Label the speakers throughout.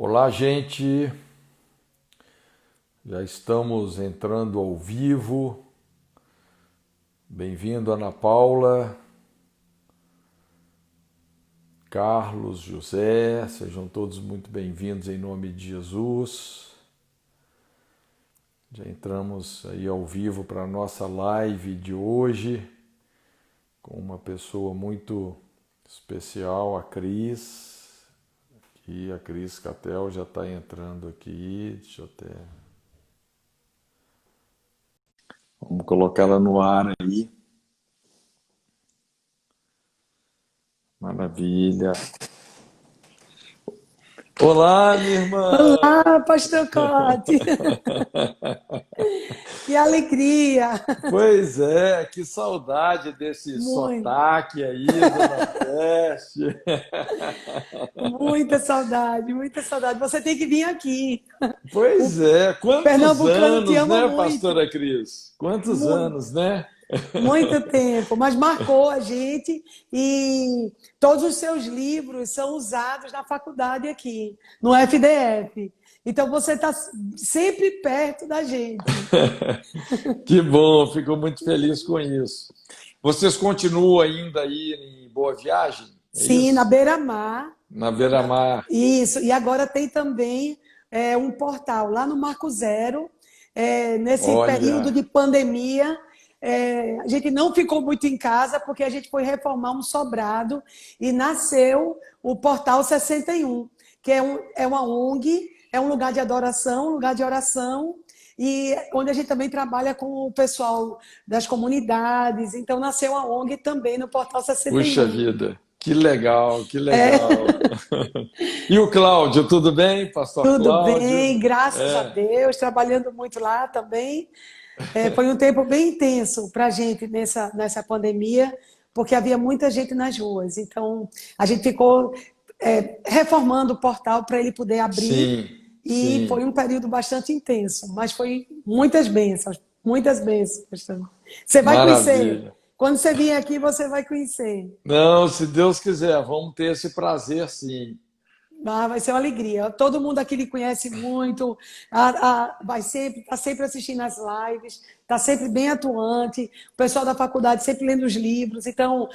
Speaker 1: Olá, gente. Já estamos entrando ao vivo. Bem-vindo, Ana Paula, Carlos, José. Sejam todos muito bem-vindos em nome de Jesus. Já entramos aí ao vivo para a nossa live de hoje com uma pessoa muito especial, a Cris. E a Cris Catel já está entrando aqui. Deixa eu até... Vamos colocá-la no ar aí. Maravilha. Olá, minha irmã!
Speaker 2: Olá, Pastor Cote! Que alegria!
Speaker 1: Pois é, que saudade desse
Speaker 2: Muito,
Speaker 1: sotaque aí do Nordeste.
Speaker 2: muita saudade, muita saudade. Você tem que vir aqui. O
Speaker 1: Pois é, quantos
Speaker 2: pernambucano te
Speaker 1: anos,
Speaker 2: ama
Speaker 1: né,
Speaker 2: muito,
Speaker 1: pastora Cris? Quantos
Speaker 2: muito,
Speaker 1: anos, né?
Speaker 2: muito tempo, mas marcou a gente e todos os seus livros são usados na faculdade aqui, no FDF. Então você está sempre perto da gente.
Speaker 1: Que bom, fico muito feliz com isso. Vocês continuam ainda aí em Boa Viagem? É
Speaker 2: Sim, na
Speaker 1: isso?
Speaker 2: beira-mar.
Speaker 1: Na beira-mar.
Speaker 2: Isso, e agora tem também um portal lá no Marco Zero. Nesse período
Speaker 1: Olha,
Speaker 2: de pandemia, a gente não ficou muito em casa porque a gente foi reformar um sobrado e nasceu o Portal 61, que é uma ONG, é um lugar de adoração, um lugar de oração, e onde a gente também trabalha com o pessoal das comunidades. Então, nasceu a ONG também no Portal
Speaker 1: puxa
Speaker 2: 61.
Speaker 1: vida, que legal, que
Speaker 2: É,
Speaker 1: legal. E o Cláudio, tudo bem, pastor
Speaker 2: tudo
Speaker 1: Cláudio?
Speaker 2: bem, graças a
Speaker 1: É,
Speaker 2: Deus, trabalhando muito lá também. Foi um tempo bem intenso para a gente nessa pandemia, porque havia muita gente nas ruas. Então, a gente ficou reformando o portal para ele poder abrir,
Speaker 1: sim,
Speaker 2: e foi
Speaker 1: sim,
Speaker 2: um período bastante intenso, mas foi muitas bênçãos, pastor. Você vai conhecer.
Speaker 1: maravilha.
Speaker 2: Quando você vier aqui, você vai conhecer.
Speaker 1: Não, se Deus quiser, vamos ter esse prazer, sim.
Speaker 2: Ah, vai ser uma alegria. Todo mundo aqui lhe conhece muito, está sempre assistindo as lives, está sempre bem atuante. O pessoal da faculdade sempre lendo os livros. Então,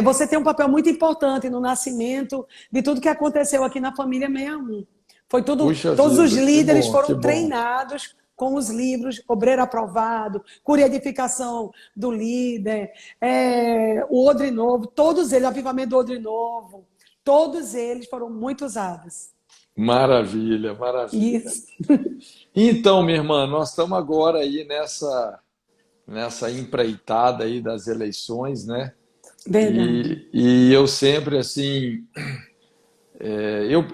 Speaker 2: você tem um papel muito importante no nascimento de tudo que aconteceu aqui na família 61. Foi tudo,
Speaker 1: Puxa
Speaker 2: todos os
Speaker 1: vida, que
Speaker 2: líderes
Speaker 1: bom, que
Speaker 2: foram
Speaker 1: bom.
Speaker 2: treinados com os livros, Obreiro Aprovado, Cura e Edificação do Líder, o Odre Novo, todos eles, Avivamento do Odre Novo. Todos eles foram muito usados.
Speaker 1: Maravilha, maravilha.
Speaker 2: Isso,
Speaker 1: Então, minha irmã, nós estamos agora aí nessa empreitada aí das eleições, né?
Speaker 2: verdade.
Speaker 1: E eu sempre, assim,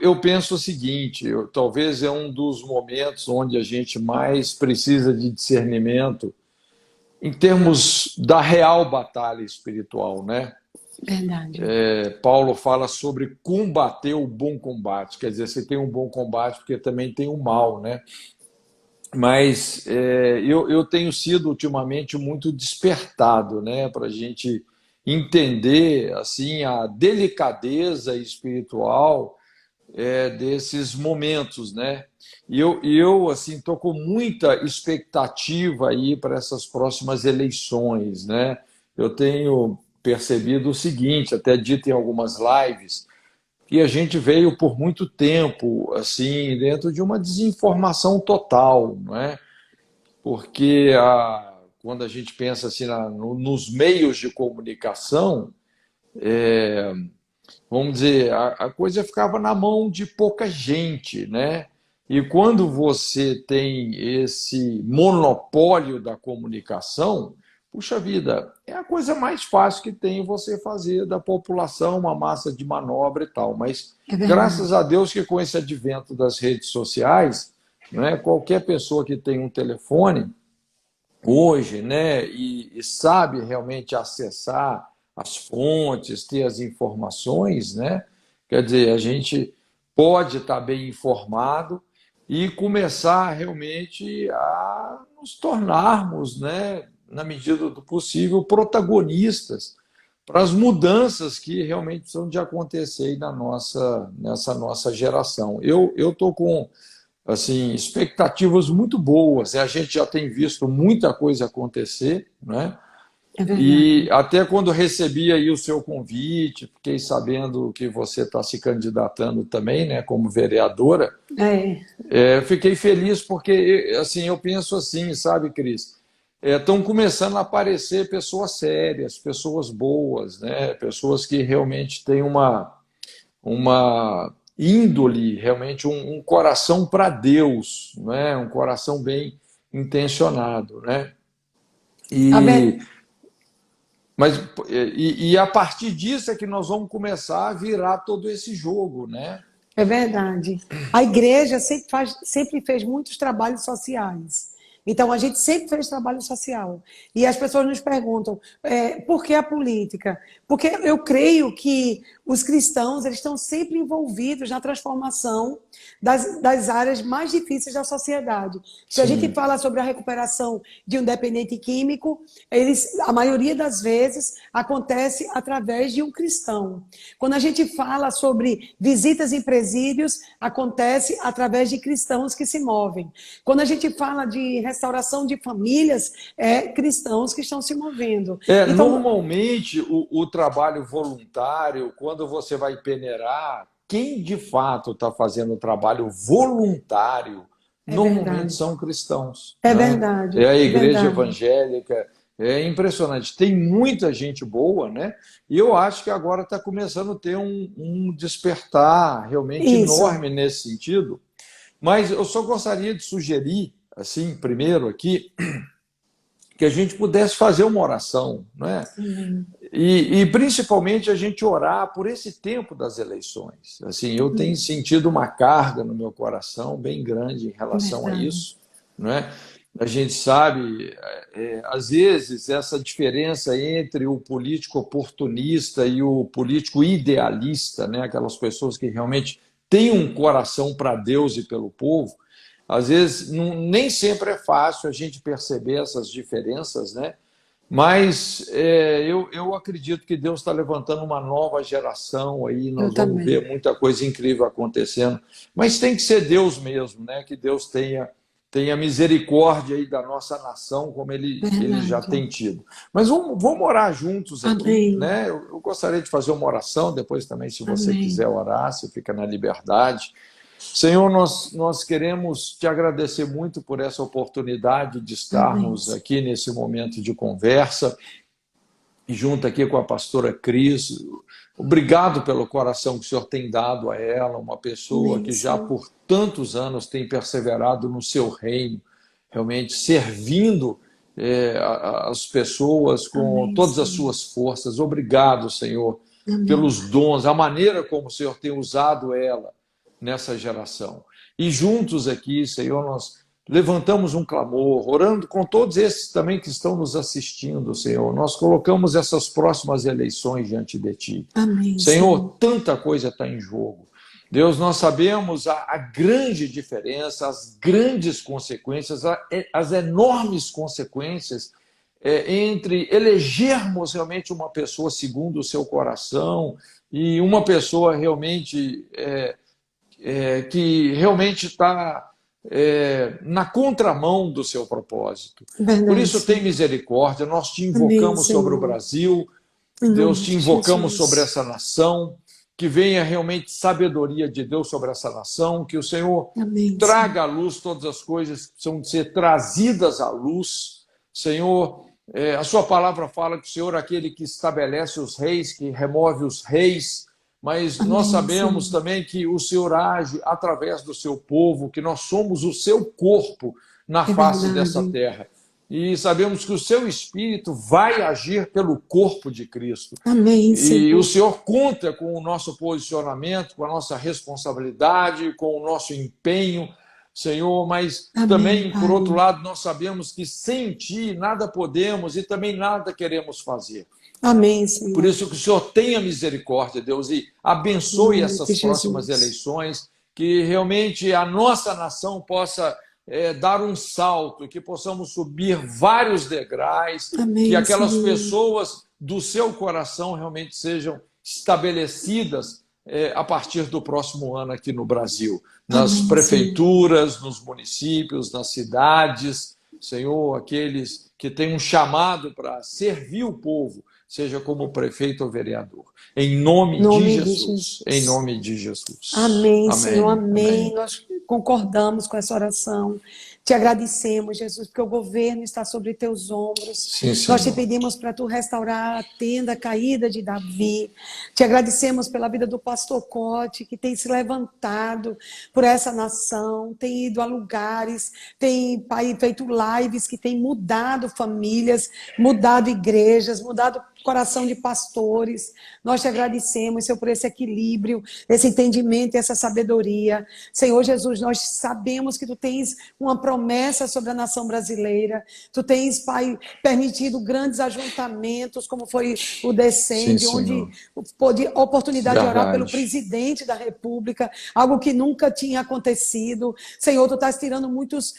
Speaker 1: eu penso o seguinte, talvez é um dos momentos onde a gente mais precisa de discernimento em termos da real batalha espiritual, né?
Speaker 2: Verdade.
Speaker 1: Paulo fala sobre combater o bom combate, quer dizer, você tem um bom combate porque também tem o mal, né? Mas eu tenho sido ultimamente muito despertado, né, para a gente entender assim a delicadeza espiritual desses momentos, né? E eu assim estou com muita expectativa aí para essas próximas eleições, né? Eu tenho percebido o seguinte, até dito em algumas lives, que a gente veio por muito tempo assim dentro de uma desinformação total, não é? Porque quando a gente pensa assim nos meios de comunicação, vamos dizer, a coisa ficava na mão de pouca gente, né? E quando você tem esse monopólio da comunicação, puxa vida, é a coisa mais fácil que tem você fazer da população uma massa de manobra e tal. Mas
Speaker 2: É
Speaker 1: graças
Speaker 2: verdade.
Speaker 1: a Deus que com esse advento das redes sociais, né, qualquer pessoa que tem um telefone hoje, né, e sabe realmente acessar as fontes, ter as informações, né, quer dizer, a gente pode estar bem informado e começar realmente a nos tornarmos, né, na medida do possível, protagonistas para as mudanças que realmente precisam de acontecer aí nessa nossa geração. Eu estou com assim, expectativas muito boas, né? A gente já tem visto muita coisa acontecer, né?
Speaker 2: É
Speaker 1: E
Speaker 2: verdade.
Speaker 1: até quando recebi aí o seu convite, fiquei sabendo que você está se candidatando também, né, como vereadora,
Speaker 2: É,
Speaker 1: fiquei feliz porque, assim, eu penso assim, sabe, Cris? Estão começando a aparecer pessoas sérias, pessoas boas, né? Pessoas que realmente têm uma índole, realmente um coração para Deus, né? Um coração bem intencionado, né?
Speaker 2: a ver-
Speaker 1: E, mas, e a partir disso é que nós vamos começar a virar todo esse jogo, né?
Speaker 2: é verdade. A igreja sempre fez muitos trabalhos sociais. Então, a gente sempre fez trabalho social. E as pessoas nos perguntam, por que a política? Porque eu creio que os cristãos eles estão sempre envolvidos na transformação das áreas mais difíceis da sociedade. Se a gente
Speaker 1: Sim.
Speaker 2: fala sobre a recuperação de um dependente químico, a maioria das vezes acontece através de um cristão. Quando a gente fala sobre visitas em presídios, acontece através de cristãos que se movem. Quando a gente fala de restauração de famílias, cristãos que estão se movendo. Então,
Speaker 1: Normalmente o trabalho voluntário, quando você vai peneirar, quem de fato está fazendo o trabalho voluntário,
Speaker 2: é
Speaker 1: normalmente
Speaker 2: verdade.
Speaker 1: são cristãos,
Speaker 2: É
Speaker 1: né? É
Speaker 2: verdade.
Speaker 1: a
Speaker 2: É
Speaker 1: igreja
Speaker 2: verdade.
Speaker 1: evangélica, é impressionante. Tem muita gente boa, né? E eu acho que agora está começando a ter um despertar realmente
Speaker 2: Isso.
Speaker 1: enorme nesse sentido. Mas eu só gostaria de sugerir, assim, primeiro aqui, que a gente pudesse fazer uma oração, não é?
Speaker 2: Amém.
Speaker 1: E principalmente a gente orar por esse tempo das eleições. Assim, eu tenho sentido uma carga no meu coração bem grande em
Speaker 2: É
Speaker 1: relação a
Speaker 2: verdade.
Speaker 1: isso, não é? A gente sabe, às vezes, essa diferença entre o político oportunista e o político idealista, né? Aquelas pessoas que realmente têm um coração para Deus e pelo povo, às vezes nem sempre é fácil a gente perceber essas diferenças, né? Mas eu acredito que Deus está levantando uma nova geração aí,
Speaker 2: Eu
Speaker 1: nós vamos
Speaker 2: também.
Speaker 1: ver muita coisa incrível acontecendo. Mas tem que ser Deus mesmo, né? Que Deus tenha misericórdia aí da nossa nação, como ele já
Speaker 2: Verdade.
Speaker 1: tem tido. Mas vamos orar juntos aqui,
Speaker 2: Amém.
Speaker 1: né? Eu gostaria de fazer uma oração, depois também, se você quiser
Speaker 2: Amém.
Speaker 1: orar, você fica na liberdade. Senhor, nós queremos te agradecer muito por essa oportunidade de
Speaker 2: Amém.
Speaker 1: estarmos aqui nesse momento de conversa, junto aqui com a pastora Cris. Obrigado pelo coração que o Senhor tem dado a ela, uma pessoa
Speaker 2: Amém,
Speaker 1: que já
Speaker 2: Senhor.
Speaker 1: por tantos anos tem perseverado no seu reino, realmente servindo as pessoas com
Speaker 2: Amém,
Speaker 1: todas as
Speaker 2: Senhor.
Speaker 1: suas forças. Obrigado, Senhor,
Speaker 2: Amém.
Speaker 1: pelos dons, a maneira como o Senhor tem usado ela nessa geração. E juntos aqui, Senhor, nós levantamos um clamor, orando com todos esses também que estão nos assistindo, Senhor. Nós colocamos essas próximas eleições diante de Ti.
Speaker 2: Amém, Senhor.
Speaker 1: Senhor, tanta coisa está em jogo. Deus, nós sabemos a grande diferença, as grandes consequências, as enormes consequências entre elegermos realmente uma pessoa segundo o seu coração e uma pessoa realmente que realmente está na contramão do seu propósito. Por
Speaker 2: Verdade,
Speaker 1: isso, tem
Speaker 2: Senhor.
Speaker 1: misericórdia, nós te
Speaker 2: Amém,
Speaker 1: invocamos sobre o
Speaker 2: Senhor.
Speaker 1: Brasil,
Speaker 2: Em
Speaker 1: Deus,
Speaker 2: nome
Speaker 1: te
Speaker 2: de
Speaker 1: invocamos sobre
Speaker 2: Jesus.
Speaker 1: essa nação, que venha realmente sabedoria de Deus sobre essa nação, que o Senhor
Speaker 2: Amém, Senhor.
Speaker 1: traga à luz todas as coisas que precisam ser trazidas à luz. Senhor, a sua palavra fala que o Senhor é aquele que estabelece os reis, que remove os reis, mas nós
Speaker 2: Amém,
Speaker 1: sabemos
Speaker 2: Senhor.
Speaker 1: também que o Senhor age através do seu povo, que nós somos o seu corpo na
Speaker 2: É
Speaker 1: face dessa
Speaker 2: verdade.
Speaker 1: terra. E sabemos que o seu Espírito vai agir pelo corpo de Cristo.
Speaker 2: Amém,
Speaker 1: E o
Speaker 2: Senhor.
Speaker 1: Senhor conta com o nosso posicionamento, com a nossa responsabilidade, com o nosso empenho, Senhor, mas
Speaker 2: Amém,
Speaker 1: também, por outro
Speaker 2: Pai.
Speaker 1: lado, nós sabemos que sem Ti nada podemos e também nada queremos fazer.
Speaker 2: Amém,
Speaker 1: Por
Speaker 2: Senhor.
Speaker 1: isso que o Senhor tenha misericórdia, Deus, e
Speaker 2: Em
Speaker 1: abençoe
Speaker 2: nome de
Speaker 1: essas próximas
Speaker 2: Jesus.
Speaker 1: eleições, que realmente a nossa nação possa dar um salto, que possamos subir vários degraus, que
Speaker 2: Amém,
Speaker 1: aquelas
Speaker 2: Senhor.
Speaker 1: pessoas do seu coração realmente sejam estabelecidas a partir do próximo ano aqui no Brasil, nas
Speaker 2: Amém,
Speaker 1: prefeituras, nos municípios, nas cidades. Senhor, aqueles que têm um chamado para servir o povo, seja como prefeito ou vereador. Em nome de Jesus. Em nome de Jesus.
Speaker 2: Amém,
Speaker 1: Amém.
Speaker 2: Senhor, amém.
Speaker 1: Amém.
Speaker 2: Nós concordamos com essa oração. Te agradecemos, Jesus, porque o governo está sobre teus ombros.
Speaker 1: Sim,
Speaker 2: Nós te
Speaker 1: Senhor.
Speaker 2: pedimos para tu restaurar a tenda caída de Davi. Te agradecemos pela vida do pastor Cote, que tem se levantado por essa nação, tem ido a lugares, tem, Pai, feito lives que tem mudado famílias, mudado igrejas, mudado coração de pastores. Nós te agradecemos, Senhor, por esse equilíbrio, esse entendimento e essa sabedoria. Senhor Jesus, nós sabemos que tu tens uma promessa sobre a nação brasileira. Tu tens, Pai, permitido grandes ajuntamentos, como foi o Descende, onde pôde oportunidade de orar pelo presidente da República, algo que nunca tinha acontecido. Senhor, tu estás tirando muitos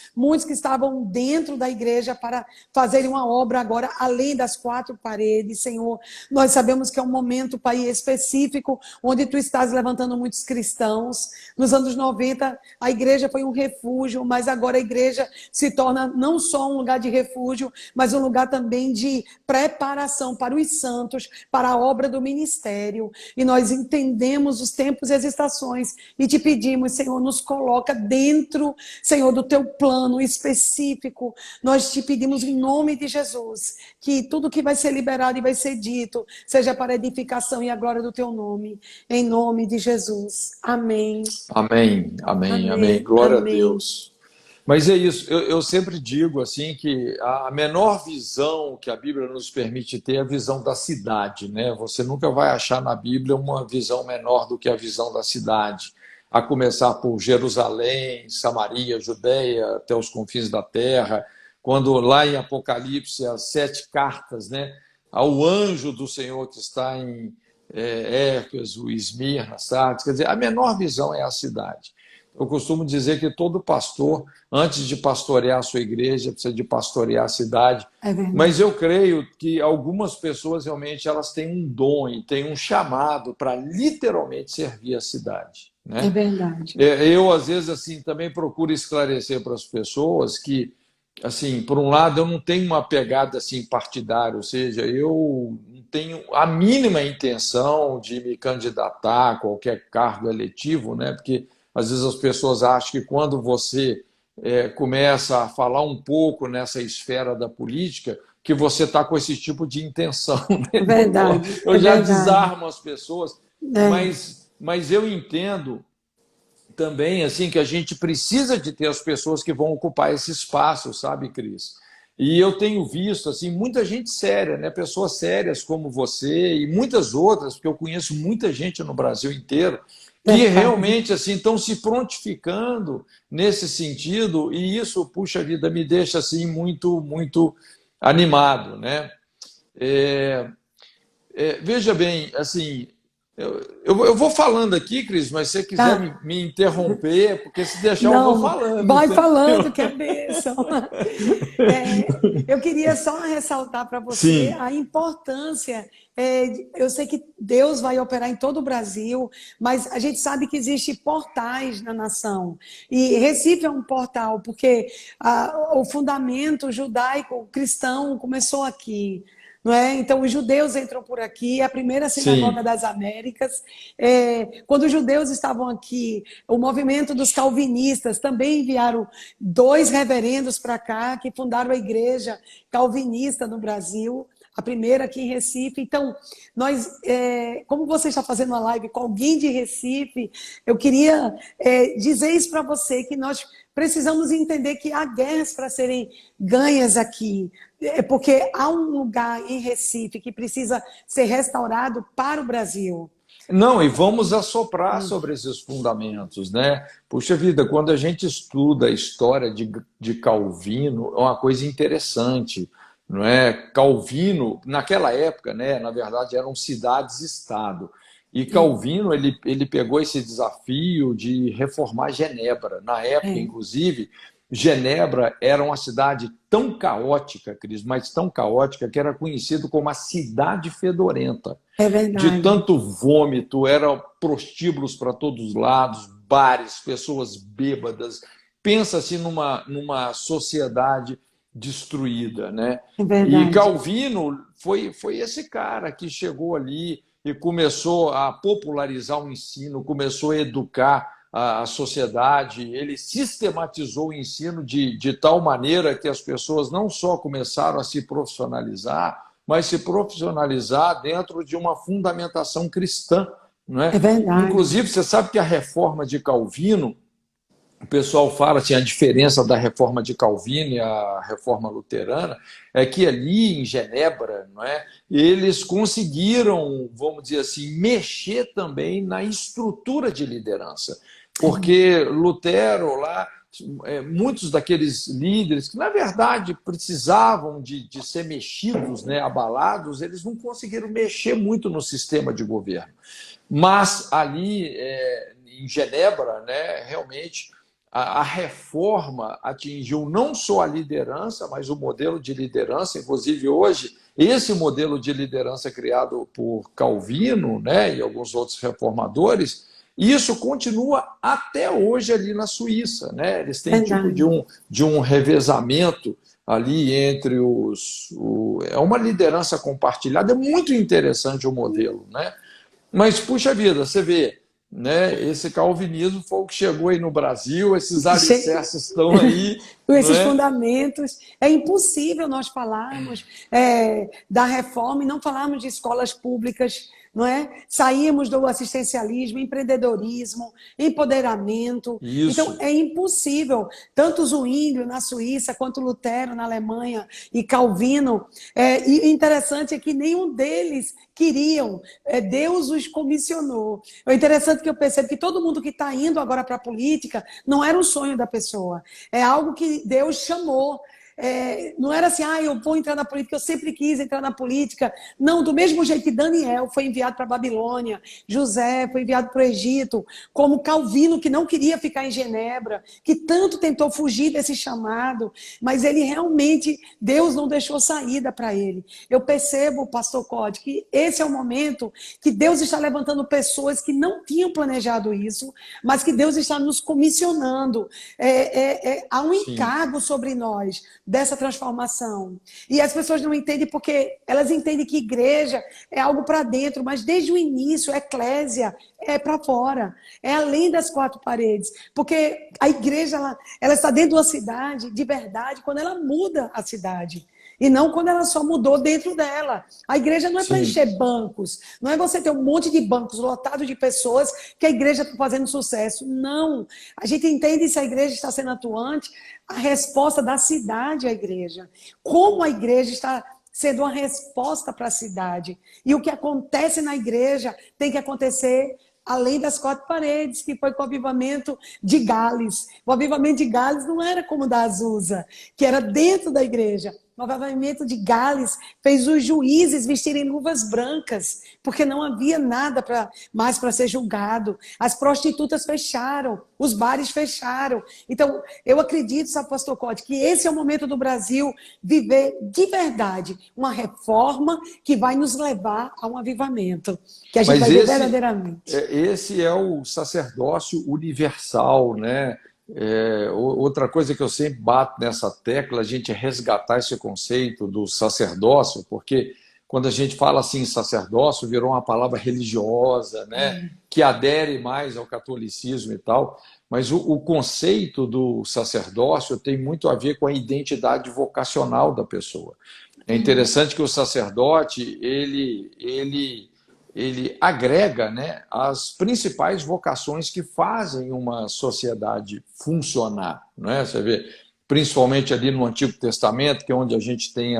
Speaker 2: que estavam dentro da igreja para fazerem uma obra agora além das quatro paredes. Senhor, nós sabemos que é um momento, Pai, específico, onde tu estás levantando muitos cristãos. Nos anos 90, a igreja foi um refúgio, mas agora a igreja se torna não só um lugar de refúgio, mas um lugar também de preparação para os santos, para a obra do ministério. E nós entendemos os tempos e as estações e te pedimos, Senhor, nos coloca dentro, Senhor, do teu plano específico. Nós te pedimos em nome de Jesus, que tudo que vai ser liberado e vai ser dito seja para a edificação e a glória do teu nome. Em nome de Jesus. Amém.
Speaker 1: Amém, amém, amém.
Speaker 2: Amém.
Speaker 1: Glória
Speaker 2: Amém.
Speaker 1: a Deus. Mas é isso, eu sempre digo assim que a menor visão que a Bíblia nos permite ter é a visão da cidade, né? Você nunca vai achar na Bíblia uma visão menor do que a visão da cidade, a começar por Jerusalém, Samaria, Judeia, até os confins da terra, quando lá em Apocalipse as 7 cartas, né, ao anjo do Senhor que está em Éfeso, Esmirna, Sardes, quer dizer, a menor visão é a cidade. Eu costumo dizer que todo pastor, antes de pastorear a sua igreja, precisa de pastorear a cidade. Mas eu creio que algumas pessoas realmente elas têm um dom e têm um chamado para literalmente servir a cidade, né?
Speaker 2: É verdade.
Speaker 1: Eu, às vezes, assim, também procuro esclarecer para as pessoas que, assim, por um lado, eu não tenho uma pegada assim, partidária, ou seja, eu não tenho a mínima intenção de me candidatar a qualquer cargo eletivo, né? Porque às vezes as pessoas acham que quando você começa a falar um pouco nessa esfera da política, que você está com esse tipo de intenção. Né?
Speaker 2: Verdade.
Speaker 1: Eu já desarmo as pessoas, mas eu entendo também assim que a gente precisa de ter as pessoas que vão ocupar esse espaço, sabe, Cris? E eu tenho visto assim muita gente séria, né? Pessoas sérias como você e muitas outras, porque eu conheço muita gente no Brasil inteiro que realmente assim estão se prontificando nesse sentido, e isso, puxa vida, me deixa assim muito animado, né? Veja bem, assim, eu vou falando aqui, Cris, mas se você quiser me interromper, porque se deixar eu vou falando.
Speaker 2: Vai falando, que é bênção. Eu queria só ressaltar para você
Speaker 1: Sim.
Speaker 2: a importância. Eu sei que Deus vai operar em todo o Brasil, mas a gente sabe que existem portais na nação. E Recife é um portal, porque o fundamento judaico cristão começou aqui. Não é? Então, os judeus entram por aqui, a primeira sinagoga das Américas. Quando os judeus estavam aqui, o movimento dos calvinistas também enviaram 2 reverendos para cá, que fundaram a igreja calvinista no Brasil, a primeira aqui em Recife. Então, nós, como você está fazendo uma live com alguém de Recife, eu queria dizer isso para você, que nós precisamos entender que há guerras para serem ganhas aqui, porque há um lugar em Recife que precisa ser restaurado para o Brasil.
Speaker 1: Não, e vamos assoprar sobre esses fundamentos, né? Puxa vida, quando a gente estuda a história de Calvino, é uma coisa interessante, não é? Calvino, naquela época, né, na verdade, eram cidades-estado. E Calvino, ele pegou esse desafio de reformar Genebra. Na época, inclusive, Genebra era uma cidade tão caótica, Cris, mas tão caótica, que era conhecido como a cidade fedorenta.
Speaker 2: É
Speaker 1: De
Speaker 2: verdade.
Speaker 1: tanto vômito, eram prostíbulos para todos os lados, bares, pessoas bêbadas. Pensa-se numa sociedade destruída, né?
Speaker 2: É
Speaker 1: E
Speaker 2: verdade.
Speaker 1: Calvino foi esse cara que chegou ali e começou a popularizar o ensino, começou a educar a sociedade, ele sistematizou o ensino de tal maneira que as pessoas não só começaram a se profissionalizar, mas se profissionalizar dentro de uma fundamentação cristã, não
Speaker 2: É
Speaker 1: é?
Speaker 2: verdade.
Speaker 1: Inclusive, você sabe que a reforma de Calvino, o pessoal fala assim, a diferença da reforma de Calvino e a reforma luterana é que ali em Genebra, não é, eles conseguiram, vamos dizer assim, mexer também na estrutura de liderança. Porque Lutero lá, muitos daqueles líderes que, na verdade, precisavam de ser mexidos, né, abalados, eles não conseguiram mexer muito no sistema de governo. Mas ali em Genebra, né, realmente a reforma atingiu não só a liderança, mas o modelo de liderança. Inclusive, hoje, esse modelo de liderança criado por Calvino, né, e alguns outros reformadores, isso continua até hoje ali na Suíça. Né? Eles têm tipo
Speaker 2: Verdade.
Speaker 1: de um revezamento ali entre é uma liderança compartilhada. É muito interessante o modelo, né? Mas, puxa vida, você vê, né? Esse calvinismo foi o que chegou aí no Brasil, esses alicerces estão aí,
Speaker 2: Com
Speaker 1: não
Speaker 2: esses
Speaker 1: é?
Speaker 2: fundamentos, é impossível nós falarmos da reforma e não falarmos de escolas públicas, não é? Saímos do assistencialismo, empreendedorismo, empoderamento. Então,
Speaker 1: Isso,
Speaker 2: é impossível. Tanto Zwinglio na Suíça, quanto Lutero na Alemanha e Calvino. E interessante é que nenhum deles queriam, Deus os comissionou. É interessante que eu percebo que todo mundo que está indo agora para a política não era um sonho da pessoa. É algo que Deus chamou. Não era assim, eu vou entrar na política, eu sempre quis entrar na política. Não, do mesmo jeito que Daniel foi enviado para a Babilônia, José foi enviado para o Egito, como Calvino, que não queria ficar em Genebra, que tanto tentou fugir desse chamado, mas ele realmente, Deus não deixou saída para ele. Eu percebo, pastor Code, que esse é o momento que Deus está levantando pessoas que não tinham planejado isso, mas que Deus está nos comissionando. Há um
Speaker 1: sim.
Speaker 2: encargo sobre nós dessa transformação. E as pessoas não entendem porque elas entendem que igreja é algo para dentro, mas desde o início, a eclésia é para fora, é além das quatro paredes. Porque a igreja ela está dentro de uma cidade de verdade quando ela muda a cidade. E não quando ela só mudou dentro dela. A igreja não é para
Speaker 1: Sim.
Speaker 2: encher bancos. Não é você ter um monte de bancos lotados de pessoas que a igreja está fazendo sucesso. Não. A gente entende se a igreja está sendo atuante, a resposta da cidade à igreja. Como a igreja está sendo uma resposta para a cidade. E o que acontece na igreja tem que acontecer além das quatro paredes, que foi com o avivamento de Gales. O avivamento de Gales não era como o da Azusa, que era dentro da igreja. O avivamento de Gales fez os juízes vestirem luvas brancas, porque não havia nada mais para ser julgado. As prostitutas fecharam, os bares fecharam. Então, eu acredito, sabe, pastor Cote, que esse é o momento do Brasil viver de verdade uma reforma que vai nos levar a um avivamento, que a gente
Speaker 1: Mas
Speaker 2: vai ver verdadeiramente.
Speaker 1: esse é o sacerdócio universal, né? Outra coisa que eu sempre bato nessa tecla, a gente resgatar esse conceito do sacerdócio, porque quando a gente fala assim sacerdócio, virou uma palavra religiosa, né? Que adere mais ao catolicismo e tal, mas o conceito do sacerdócio tem muito a ver com a identidade vocacional da pessoa. É interessante que o sacerdote, ele agrega, né, as principais vocações que fazem uma sociedade funcionar. Né? Você vê, principalmente ali no Antigo Testamento, que é onde a gente tem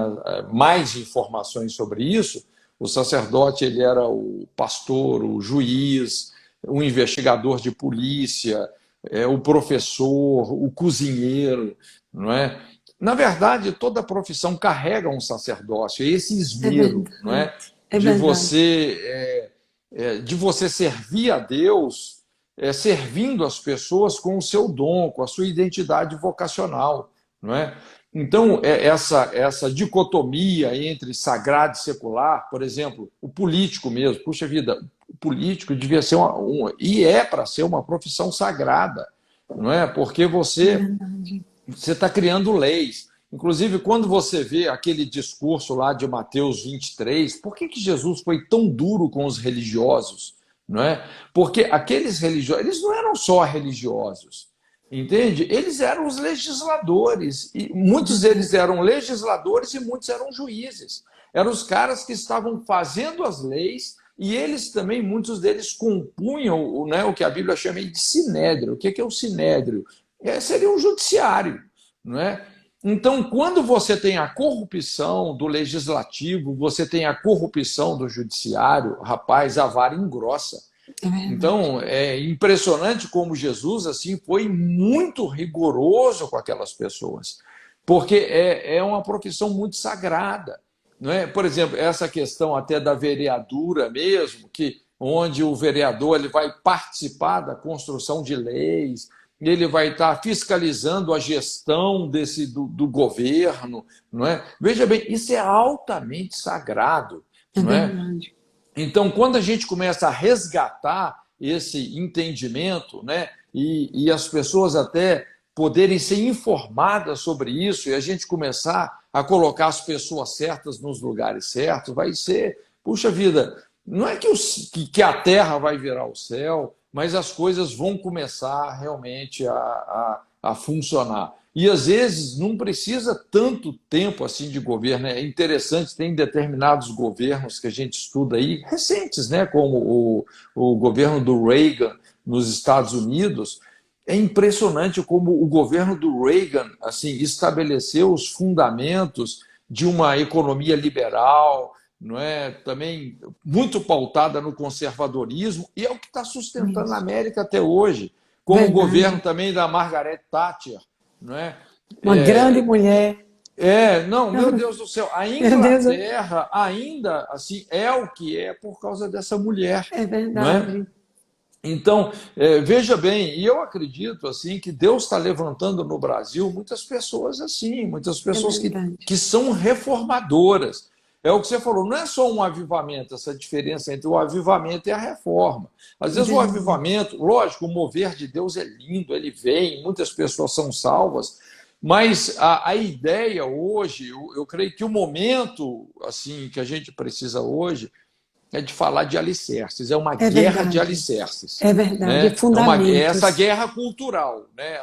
Speaker 1: mais informações sobre isso, o sacerdote ele era o pastor, o juiz, o investigador de polícia, o professor, o cozinheiro, não é? Na verdade, toda profissão carrega um sacerdócio, esse
Speaker 2: É
Speaker 1: esmero,
Speaker 2: verdade.
Speaker 1: não é?
Speaker 2: É verdade.
Speaker 1: De você servir a Deus servindo as pessoas com o seu dom, com a sua identidade vocacional, não é? Então, essa dicotomia entre sagrado e secular, por exemplo, o político mesmo, puxa vida, o político devia ser e é para ser uma profissão sagrada, não é? Porque você está criando leis. Inclusive, quando você vê aquele discurso lá de Mateus 23, por que Jesus foi tão duro com os religiosos? Não é? Porque aqueles religiosos, eles não eram só religiosos, entende? Eles eram os legisladores, e muitos deles eram legisladores e muitos eram juízes. Eram os caras que estavam fazendo as leis e eles também, muitos deles compunham, né, o que a Bíblia chama de sinédrio. O que é o sinédrio? Seria um judiciário, não é? Então, quando você tem a corrupção do legislativo, você tem a corrupção do judiciário, rapaz, a vara engrossa. Então, é impressionante como Jesus assim foi muito rigoroso com aquelas pessoas, porque é uma profissão muito sagrada, não é? Por exemplo, essa questão até da vereadura mesmo, onde o vereador ele vai participar da construção de leis, ele vai estar fiscalizando a gestão do governo, não é? Veja bem, isso é altamente sagrado, não é? Então, quando a gente começa a resgatar esse entendimento, né, e as pessoas até poderem ser informadas sobre isso, e a gente começar a colocar as pessoas certas nos lugares certos, vai ser, puxa vida, não é que a terra vai virar o céu, mas as coisas vão começar realmente a funcionar. E, às vezes, não precisa tanto tempo assim de governo. É interessante, tem determinados governos que a gente estuda aí, recentes, né, como o governo do Reagan nos Estados Unidos. É impressionante como o governo do Reagan assim, estabeleceu os fundamentos de uma economia liberal, não é? Também muito pautada no conservadorismo, e é o que está sustentando a América até hoje, como o governo também da Margaret Thatcher, não é?
Speaker 2: Uma grande mulher.
Speaker 1: Não, meu Deus do céu, a Inglaterra ainda assim é o que é por causa dessa mulher.
Speaker 2: É verdade.
Speaker 1: Não é? Então, veja bem, e eu acredito assim que Deus está levantando no Brasil muitas pessoas assim, muitas pessoas que são reformadoras. É o que você falou, não é só um avivamento, essa diferença entre o avivamento e a reforma. Às vezes o avivamento, lógico, o mover de Deus é lindo, ele vem, muitas pessoas são salvas, mas a ideia hoje, eu creio que o momento assim que a gente precisa hoje é de falar de alicerces, é uma guerra de alicerces.
Speaker 2: É verdade,
Speaker 1: né?
Speaker 2: fundamentos.
Speaker 1: Essa guerra cultural, né?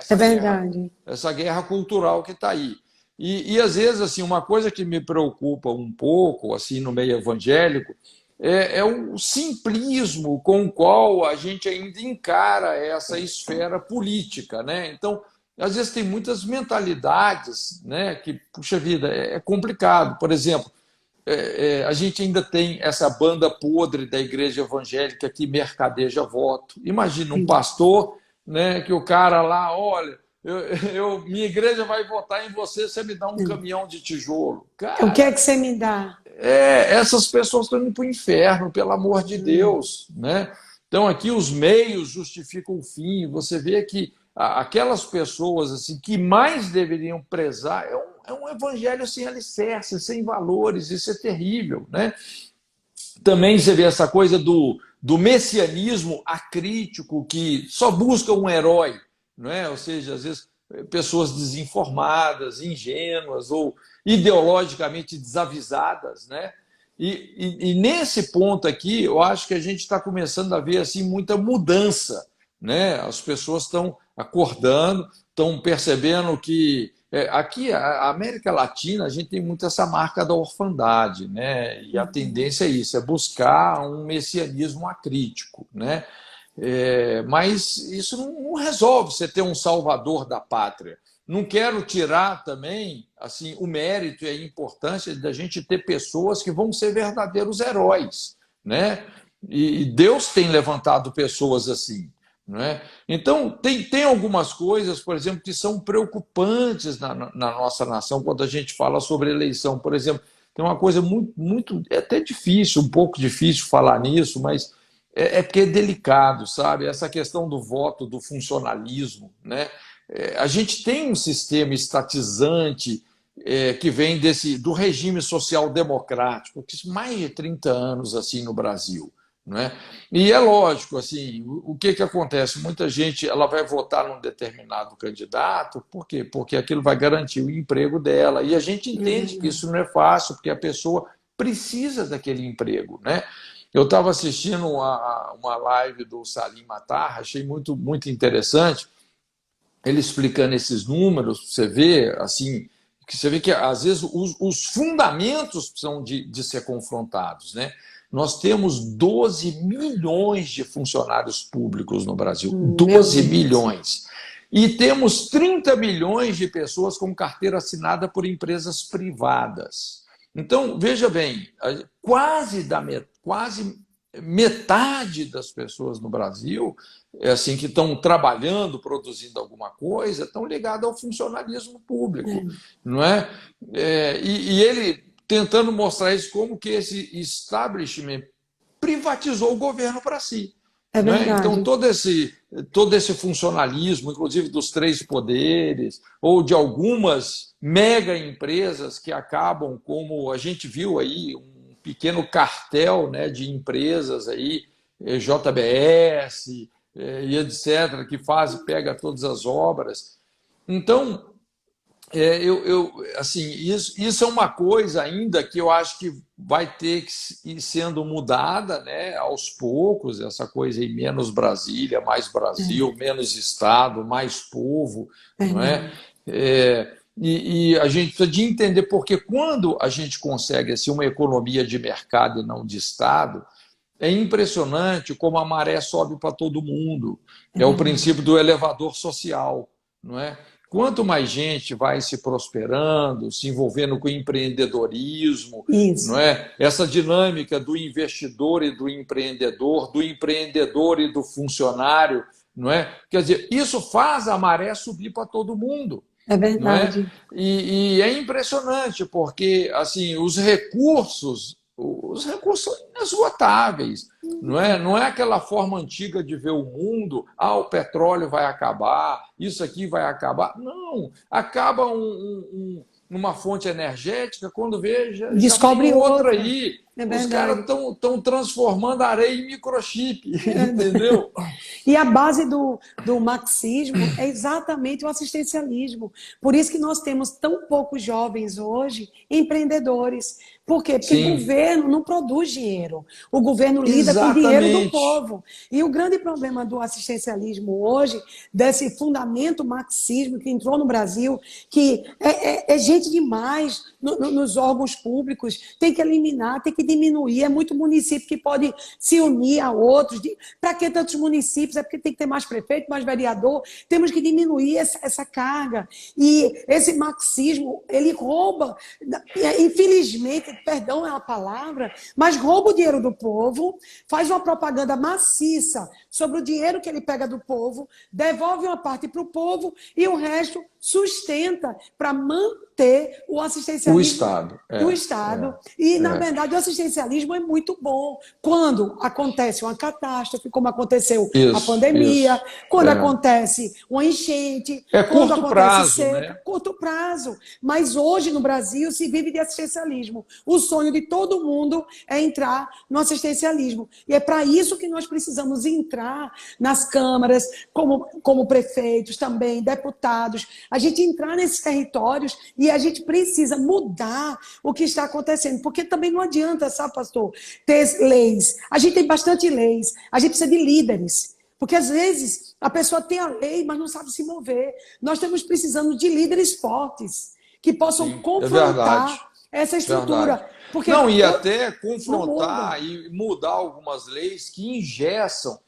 Speaker 1: Essa guerra cultural que está aí. E, às vezes, assim, uma coisa que me preocupa um pouco assim, no meio evangélico é o simplismo com o qual a gente ainda encara essa esfera política. Né? Então, às vezes, tem muitas mentalidades, né, que, puxa vida, é complicado. Por exemplo, a gente ainda tem essa banda podre da igreja evangélica que mercadeja voto. Imagina um pastor, né, que o cara lá, olha, minha igreja vai votar em você, você me dá um caminhão de tijolo. Cara,
Speaker 2: o que é que você me dá?
Speaker 1: Essas pessoas estão indo para o inferno, pelo amor de Deus. Né? Então, aqui os meios justificam o fim. Você vê que aquelas pessoas assim, que mais deveriam prezar é um evangelho sem alicerce, sem valores. Isso é terrível. Né? Também você vê essa coisa do messianismo acrítico, que só busca um herói. Não é? Ou seja, às vezes pessoas desinformadas, ingênuas ou ideologicamente desavisadas, né? E nesse ponto aqui, eu acho que a gente está começando a ver assim muita mudança, né? As pessoas estão acordando, estão percebendo que aqui a América Latina a gente tem muito essa marca da orfandade, né? E a tendência é isso, é buscar um messianismo acrítico, né? Mas isso não resolve você ter um salvador da pátria. Não quero tirar também assim, o mérito e a importância da gente ter pessoas que vão ser verdadeiros heróis. Né? E Deus tem levantado pessoas assim. Né? Então, tem algumas coisas, por exemplo, que são preocupantes na nossa nação quando a gente fala sobre eleição. Por exemplo, tem uma coisa muito, muito, é até difícil, um pouco difícil falar nisso, mas é porque é delicado, sabe? Essa questão do voto, do funcionalismo, né? A gente tem um sistema estatizante que vem do regime social-democrático, que mais de 30 anos assim no Brasil. Não é? E é lógico, assim, o que acontece? Muita gente ela vai votar num determinado candidato, por quê? Porque aquilo vai garantir o emprego dela. E a gente entende que isso não é fácil, porque a pessoa precisa daquele emprego. Né? Eu estava assistindo uma live do Salim Matar, achei muito interessante, ele explicando esses números, você vê assim, que você vê que às vezes os fundamentos precisam de ser confrontados, né? Nós temos 12 milhões de funcionários públicos no Brasil, 12 milhões. E temos 30 milhões de pessoas com carteira assinada por empresas privadas. Então, veja bem, quase metade das pessoas no Brasil assim, que estão trabalhando, produzindo alguma coisa, estão ligadas ao funcionalismo público. Não é? E ele tentando mostrar isso como que esse establishment privatizou o governo para si.
Speaker 2: É verdade.
Speaker 1: Então, todo esse funcionalismo, inclusive dos três poderes, ou de algumas mega empresas que acabam, como a gente viu aí, um pequeno cartel, né, de empresas aí, JBS e etc., que pega todas as obras. Então, assim, isso é uma coisa ainda que eu acho que vai ter que ir sendo mudada, né, aos poucos, essa coisa aí, menos Brasília, mais Brasil, menos Estado, mais povo, não é? E a gente precisa de entender, porque quando a gente consegue assim, uma economia de mercado e não de Estado, é impressionante como a maré sobe para todo mundo. É o princípio do elevador social, não é? Quanto mais gente vai se prosperando, se envolvendo com empreendedorismo,
Speaker 2: Isso.
Speaker 1: não é? Essa dinâmica do investidor e do empreendedor e do funcionário, não é? Quer dizer, isso faz a maré subir para todo mundo.
Speaker 2: É verdade.
Speaker 1: Não é? E é impressionante, porque assim, os recursos são inesgotáveis. Não é aquela forma antiga de ver o mundo, o petróleo vai acabar, isso aqui vai acabar. Não, acaba numa fonte energética, quando veja,
Speaker 2: descobre
Speaker 1: já tem outra
Speaker 2: outra.
Speaker 1: aí.
Speaker 2: Os
Speaker 1: caras estão transformando areia em microchip, entendeu?
Speaker 2: E a base do marxismo é exatamente o assistencialismo. Por isso que nós temos tão poucos jovens hoje empreendedores. Por quê? Porque o governo não produz dinheiro. O governo lida com o dinheiro do povo. E o grande problema do assistencialismo hoje, desse fundamento marxismo que entrou no Brasil, que é gente demais nos órgãos públicos, tem que eliminar, tem que diminuir. É muito município que pode se unir a outros. Para que tantos municípios? É porque tem que ter mais prefeito, mais vereador. Temos que diminuir essa carga. E esse marxismo, ele rouba, infelizmente, perdão é a palavra, mas rouba o dinheiro do povo, faz uma propaganda maciça sobre o dinheiro que ele pega do povo, devolve uma parte para o povo e o resto sustenta para manter o assistencialismo do Estado. Na verdade, o assistencialismo é muito bom. Quando acontece uma catástrofe, como aconteceu a pandemia, quando acontece uma enchente, quando
Speaker 1: curto prazo,
Speaker 2: seca,
Speaker 1: né?
Speaker 2: Curto prazo. Mas hoje no Brasil se vive de assistencialismo. O sonho de todo mundo é entrar no assistencialismo. E é para isso que nós precisamos entrar nas câmaras, como prefeitos também, deputados, a gente entrar nesses territórios e a gente precisa mudar o que está acontecendo. Porque também não adianta, sabe, pastor, ter leis. A gente tem bastante leis. A gente precisa de líderes. Porque, às vezes, a pessoa tem a lei, mas não sabe se mover. Nós estamos precisando de líderes fortes que possam confrontar essa estrutura. Porque
Speaker 1: e até confrontar e mudar algumas leis que engessam.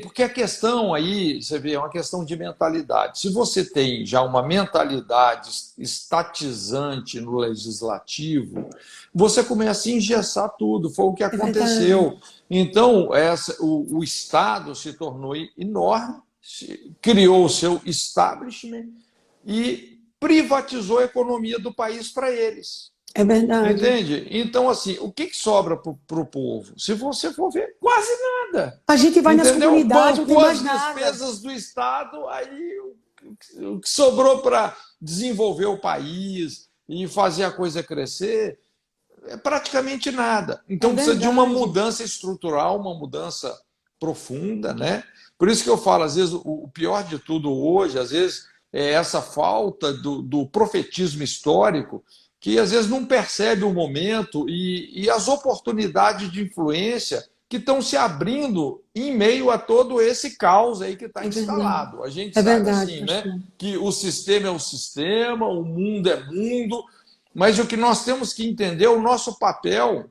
Speaker 1: Porque a questão aí, você vê, é uma questão de mentalidade. Se você tem já uma mentalidade estatizante no legislativo, você começa a engessar tudo. Foi o que aconteceu. Então, o Estado se tornou enorme, criou o seu establishment e privatizou a economia do país para eles.
Speaker 2: É verdade.
Speaker 1: Entende? Então, assim, o que sobra para o povo? Se você for ver, quase nada.
Speaker 2: A gente vai nas
Speaker 1: Entendeu?
Speaker 2: comunidades, não tem
Speaker 1: Bancou
Speaker 2: mais
Speaker 1: as
Speaker 2: nada.
Speaker 1: despesas do Estado, aí o que sobrou para desenvolver o país e fazer a coisa crescer é praticamente nada.
Speaker 2: É
Speaker 1: Então precisa de uma
Speaker 2: verdade.
Speaker 1: mudança estrutural, uma mudança profunda, né? Por isso que eu falo, às vezes, o pior de tudo hoje, às vezes, é essa falta do profetismo histórico, que às vezes não percebe o momento e as oportunidades de influência que estão se abrindo em meio a todo esse caos aí que está
Speaker 2: É verdade.
Speaker 1: instalado. A gente
Speaker 2: É
Speaker 1: sabe
Speaker 2: verdade,
Speaker 1: assim, né?
Speaker 2: pastor.
Speaker 1: Que o sistema é o sistema, o mundo é mundo, mas o que nós temos que entender é o nosso papel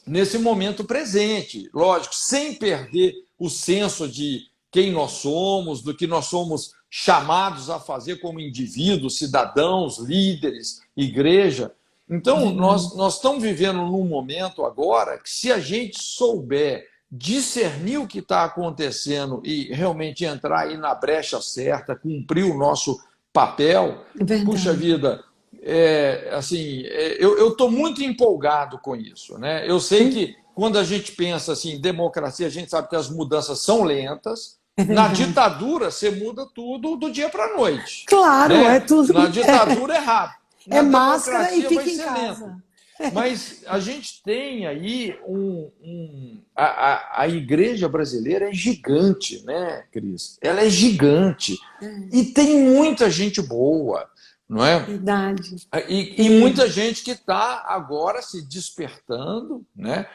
Speaker 1: nesse momento presente, lógico, sem perder o senso de quem nós somos, do que nós somos chamados a fazer como indivíduos, cidadãos, líderes, igreja.
Speaker 2: É
Speaker 1: Então,
Speaker 2: verdade.
Speaker 1: nós estamos vivendo num momento agora que, se a gente souber discernir o que está acontecendo e realmente entrar aí na brecha certa, cumprir o nosso papel,
Speaker 2: É
Speaker 1: puxa
Speaker 2: verdade.
Speaker 1: vida, assim, eu estou muito empolgado com isso, né? Eu sei
Speaker 2: Sim,
Speaker 1: que quando a gente pensa assim, em democracia, a gente sabe que as mudanças são lentas.
Speaker 2: é
Speaker 1: Na
Speaker 2: verdade.
Speaker 1: ditadura, você muda tudo do dia para a noite,
Speaker 2: Claro, é
Speaker 1: né?
Speaker 2: tudo.
Speaker 1: Na ditadura é rápido,
Speaker 2: É
Speaker 1: na
Speaker 2: máscara e
Speaker 1: democracia vai
Speaker 2: fica em
Speaker 1: ser lento.
Speaker 2: casa.
Speaker 1: Mas a gente tem aí a igreja brasileira é gigante, né, Cris? Ela é gigante. E tem muita gente boa, não é?
Speaker 2: Verdade.
Speaker 1: E
Speaker 2: E
Speaker 1: muita gente que está agora se despertando, né?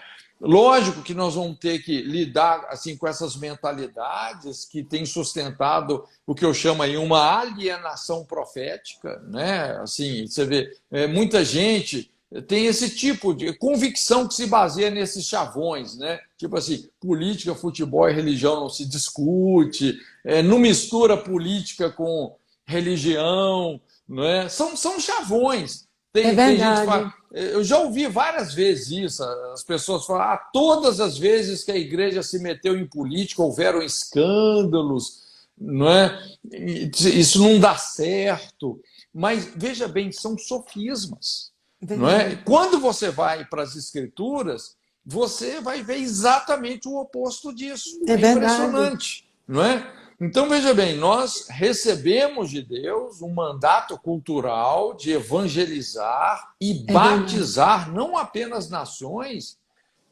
Speaker 1: Lógico que nós vamos ter que lidar assim com essas mentalidades que têm sustentado o que eu chamo aí uma alienação profética, né? Assim, você vê, muita gente tem esse tipo de convicção que se baseia nesses chavões, né? Tipo assim, política, futebol e religião não se discute, não mistura política com religião, não é? São chavões.
Speaker 2: é
Speaker 1: Tem gente que fala.
Speaker 2: verdade.
Speaker 1: Eu já ouvi várias vezes isso. As pessoas falam: todas as vezes que a igreja se meteu em política houveram escândalos, não é? Isso não dá certo. Mas veja bem, são sofismas,
Speaker 2: É
Speaker 1: não é?
Speaker 2: verdade.
Speaker 1: Quando você vai para as escrituras, você vai ver exatamente o oposto disso.
Speaker 2: É
Speaker 1: É
Speaker 2: verdade.
Speaker 1: impressionante, não é? Então, veja bem, nós recebemos de Deus um mandato cultural de evangelizar e
Speaker 2: É verdade.
Speaker 1: batizar não apenas nações,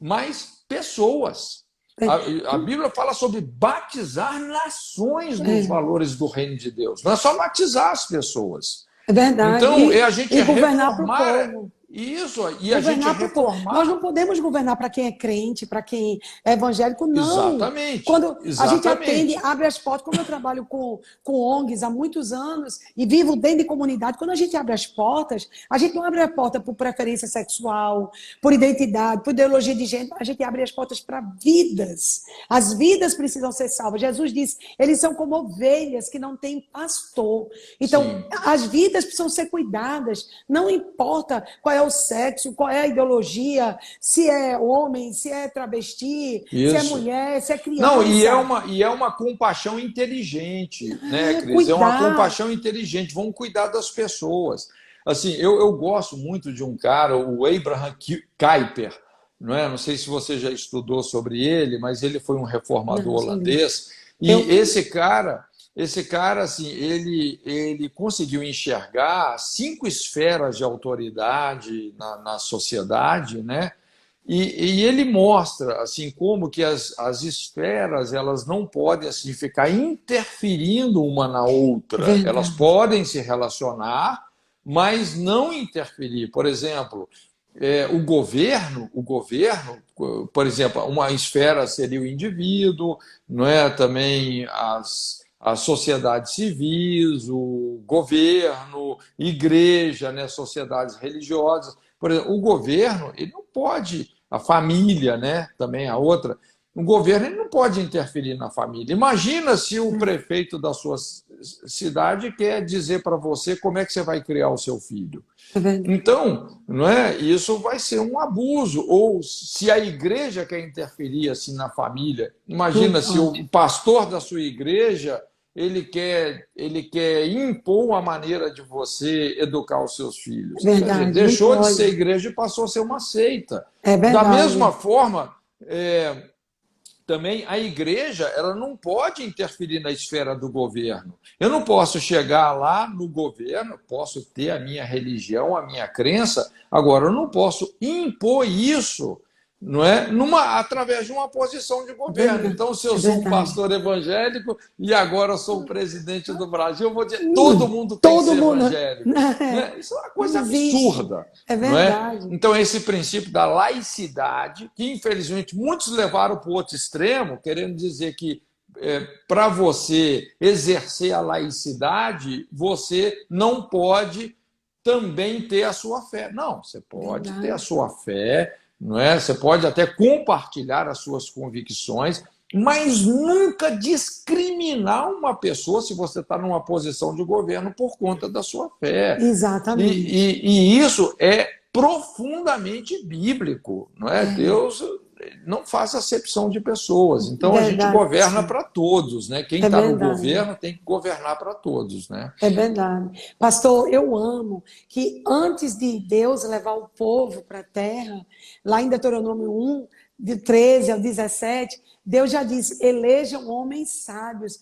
Speaker 1: mas pessoas.
Speaker 2: É,
Speaker 1: A Bíblia fala sobre batizar nações nos
Speaker 2: é,
Speaker 1: valores do reino de Deus. Não é só batizar as pessoas.
Speaker 2: é verdade.
Speaker 1: Então, é a gente
Speaker 2: E governar para o
Speaker 1: reformar
Speaker 2: povo.
Speaker 1: isso, e a gente
Speaker 2: Governar para o povo. Nós
Speaker 1: reformar.
Speaker 2: não podemos governar para quem é crente, para quem é evangélico, não.
Speaker 1: Exatamente,
Speaker 2: Quando a gente atende,
Speaker 1: exatamente.
Speaker 2: abre as portas, como eu trabalho com ONGs há muitos anos e vivo dentro de comunidade, quando a gente abre as portas, a gente não abre a porta por preferência sexual, por identidade, por ideologia de gênero, a gente abre as portas para vidas. As vidas precisam ser salvas. Jesus disse, eles são como ovelhas que não têm pastor. Então,
Speaker 1: Sim,
Speaker 2: as vidas precisam ser cuidadas, não importa qual é o sexo, qual é a ideologia, se é homem, se é travesti, se é
Speaker 1: isso.
Speaker 2: mulher, se é
Speaker 1: Não,
Speaker 2: criança.
Speaker 1: e é uma compaixão inteligente, né,
Speaker 2: É,
Speaker 1: Cris? É uma
Speaker 2: cuidar.
Speaker 1: compaixão inteligente. Vamos cuidar das pessoas. Assim, eu gosto muito de um cara, o Abraham Kuyper, não é? Não sei se você já estudou sobre ele, mas ele foi um reformador
Speaker 2: Não, só li.
Speaker 1: holandês. E
Speaker 2: Eu,
Speaker 1: esse cara, assim, ele conseguiu enxergar 5 esferas de autoridade na sociedade, né? E ele mostra assim como que as esferas elas não podem assim ficar interferindo uma na
Speaker 2: é
Speaker 1: outra. Elas
Speaker 2: verdade.
Speaker 1: podem se relacionar, mas não interferir. Por exemplo, o governo, por exemplo, uma esfera seria o indivíduo, não é? Também as sociedades civis, o governo, igreja, né? Sociedades religiosas. Por exemplo, o governo ele não pode, a família, né? Também a outra. O governo ele não pode interferir na família. Imagina se o prefeito da sua cidade quer dizer para você como é que você vai criar o seu filho.
Speaker 2: É verdade.
Speaker 1: Então, não é? Isso vai ser um abuso. Ou se a igreja quer interferir assim na família,
Speaker 2: Não
Speaker 1: imagina se o
Speaker 2: pode.
Speaker 1: pastor da sua igreja ele quer impor uma maneira de você educar os seus filhos.
Speaker 2: É
Speaker 1: Quer
Speaker 2: verdade,
Speaker 1: dizer, deixou
Speaker 2: não
Speaker 1: de
Speaker 2: pode.
Speaker 1: ser igreja e passou a ser uma seita.
Speaker 2: É
Speaker 1: Da mesma
Speaker 2: verdade.
Speaker 1: forma, também a igreja ela não pode interferir na esfera do governo. Eu não posso chegar lá no governo, posso ter a minha religião, a minha crença, agora eu não posso impor isso, não é, através de uma posição de
Speaker 2: É
Speaker 1: governo.
Speaker 2: verdade.
Speaker 1: Então, se eu
Speaker 2: É
Speaker 1: sou um
Speaker 2: verdade.
Speaker 1: pastor evangélico e agora eu sou o presidente do Brasil, eu vou dizer todo mundo tem que
Speaker 2: Todo
Speaker 1: ser
Speaker 2: mundo.
Speaker 1: evangélico,
Speaker 2: É,
Speaker 1: né? Isso é uma
Speaker 2: não
Speaker 1: coisa
Speaker 2: existe.
Speaker 1: absurda,
Speaker 2: É
Speaker 1: não é?
Speaker 2: verdade.
Speaker 1: Então, esse princípio da laicidade, que infelizmente muitos levaram para o outro extremo, querendo dizer que para você exercer a laicidade, você não pode também ter a sua fé. Não, você pode ter a
Speaker 2: Verdade.
Speaker 1: sua fé, não é? Você pode até compartilhar as suas convicções, mas nunca discriminar uma pessoa se você está numa posição de governo por conta da sua fé.
Speaker 2: Exatamente.
Speaker 1: E isso é profundamente bíblico, não é?
Speaker 2: É
Speaker 1: Deus não faz acepção de pessoas. Então a gente
Speaker 2: verdade,
Speaker 1: governa
Speaker 2: pastor.
Speaker 1: para todos, né? Quem
Speaker 2: É
Speaker 1: está no
Speaker 2: verdade.
Speaker 1: governo tem que governar para todos, né?
Speaker 2: É verdade. Pastor, eu amo que antes de Deus levar o povo para a terra, lá em Deuteronômio 1, de 13 ao 17, Deus já disse: elejam homens sábios.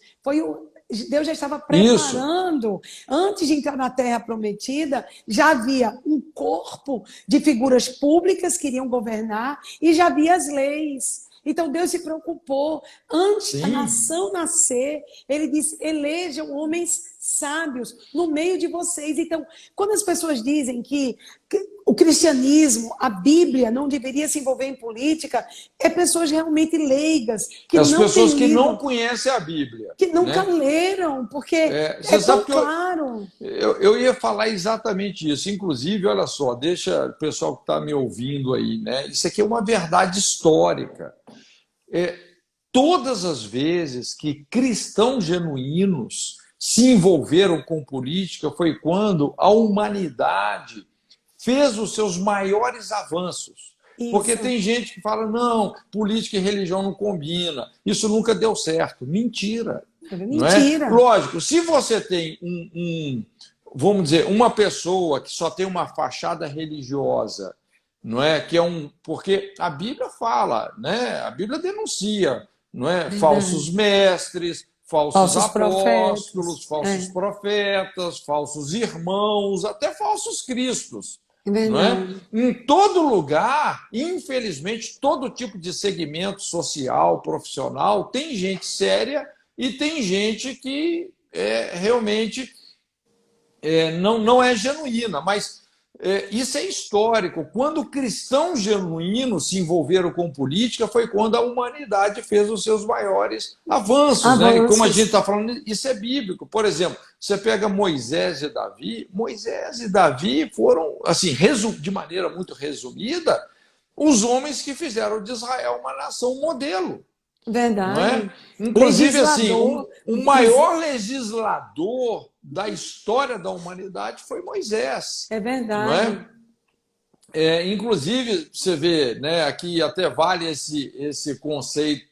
Speaker 2: Deus já estava
Speaker 1: Isso.
Speaker 2: preparando, antes de entrar na terra prometida, já havia um corpo de figuras públicas que iriam governar e já havia as leis. Então Deus se preocupou. Antes da
Speaker 1: Sim.
Speaker 2: nação nascer, ele disse: elejam homens sábios no meio de vocês. Então, quando as pessoas dizem que o cristianismo, a Bíblia, não deveria se envolver em política, é pessoas realmente leigas, que
Speaker 1: As
Speaker 2: não
Speaker 1: pessoas
Speaker 2: têm
Speaker 1: que não
Speaker 2: lido,
Speaker 1: conhecem a Bíblia,
Speaker 2: que nunca
Speaker 1: né?
Speaker 2: leram, porque é
Speaker 1: Você sabe
Speaker 2: tão
Speaker 1: que
Speaker 2: claro.
Speaker 1: eu ia falar exatamente isso. Inclusive, olha só, deixa o pessoal que está me ouvindo aí, né? Isso aqui é uma verdade histórica. É, todas as vezes que cristãos genuínos se envolveram com política foi quando a humanidade fez os seus maiores avanços. Porque
Speaker 2: Isso.
Speaker 1: tem gente que fala, não, política e religião não combina, isso nunca deu certo. Mentira,
Speaker 2: É
Speaker 1: não é?
Speaker 2: mentira.
Speaker 1: Lógico, se você tem vamos dizer, uma pessoa que só tem uma fachada religiosa, não é? Que é porque a Bíblia fala, né? A Bíblia denuncia, não é? Falsos
Speaker 2: Verdade.
Speaker 1: mestres, falsos
Speaker 2: Falsos profetas.
Speaker 1: apóstolos, falsos
Speaker 2: É,
Speaker 1: profetas, falsos irmãos, até falsos cristos,
Speaker 2: é
Speaker 1: não é?
Speaker 2: verdade.
Speaker 1: Em todo lugar, infelizmente, todo tipo de segmento social, profissional, tem gente séria e tem gente que realmente não é genuína, mas isso é histórico. Quando cristãos genuínos se envolveram com política, foi quando a humanidade fez os seus maiores avanços, né? E como a gente
Speaker 2: Avanços.
Speaker 1: está falando, isso é bíblico. Por exemplo, você pega Moisés e Davi foram, assim, de maneira muito resumida, os homens que fizeram de Israel uma nação modelo, não é?
Speaker 2: Verdade.
Speaker 1: Inclusive, assim,
Speaker 2: Legislador.
Speaker 1: o maior legislador da história da humanidade foi Moisés,
Speaker 2: É
Speaker 1: não
Speaker 2: verdade.
Speaker 1: é? Inclusive, você vê, né, aqui até vale esse conceito,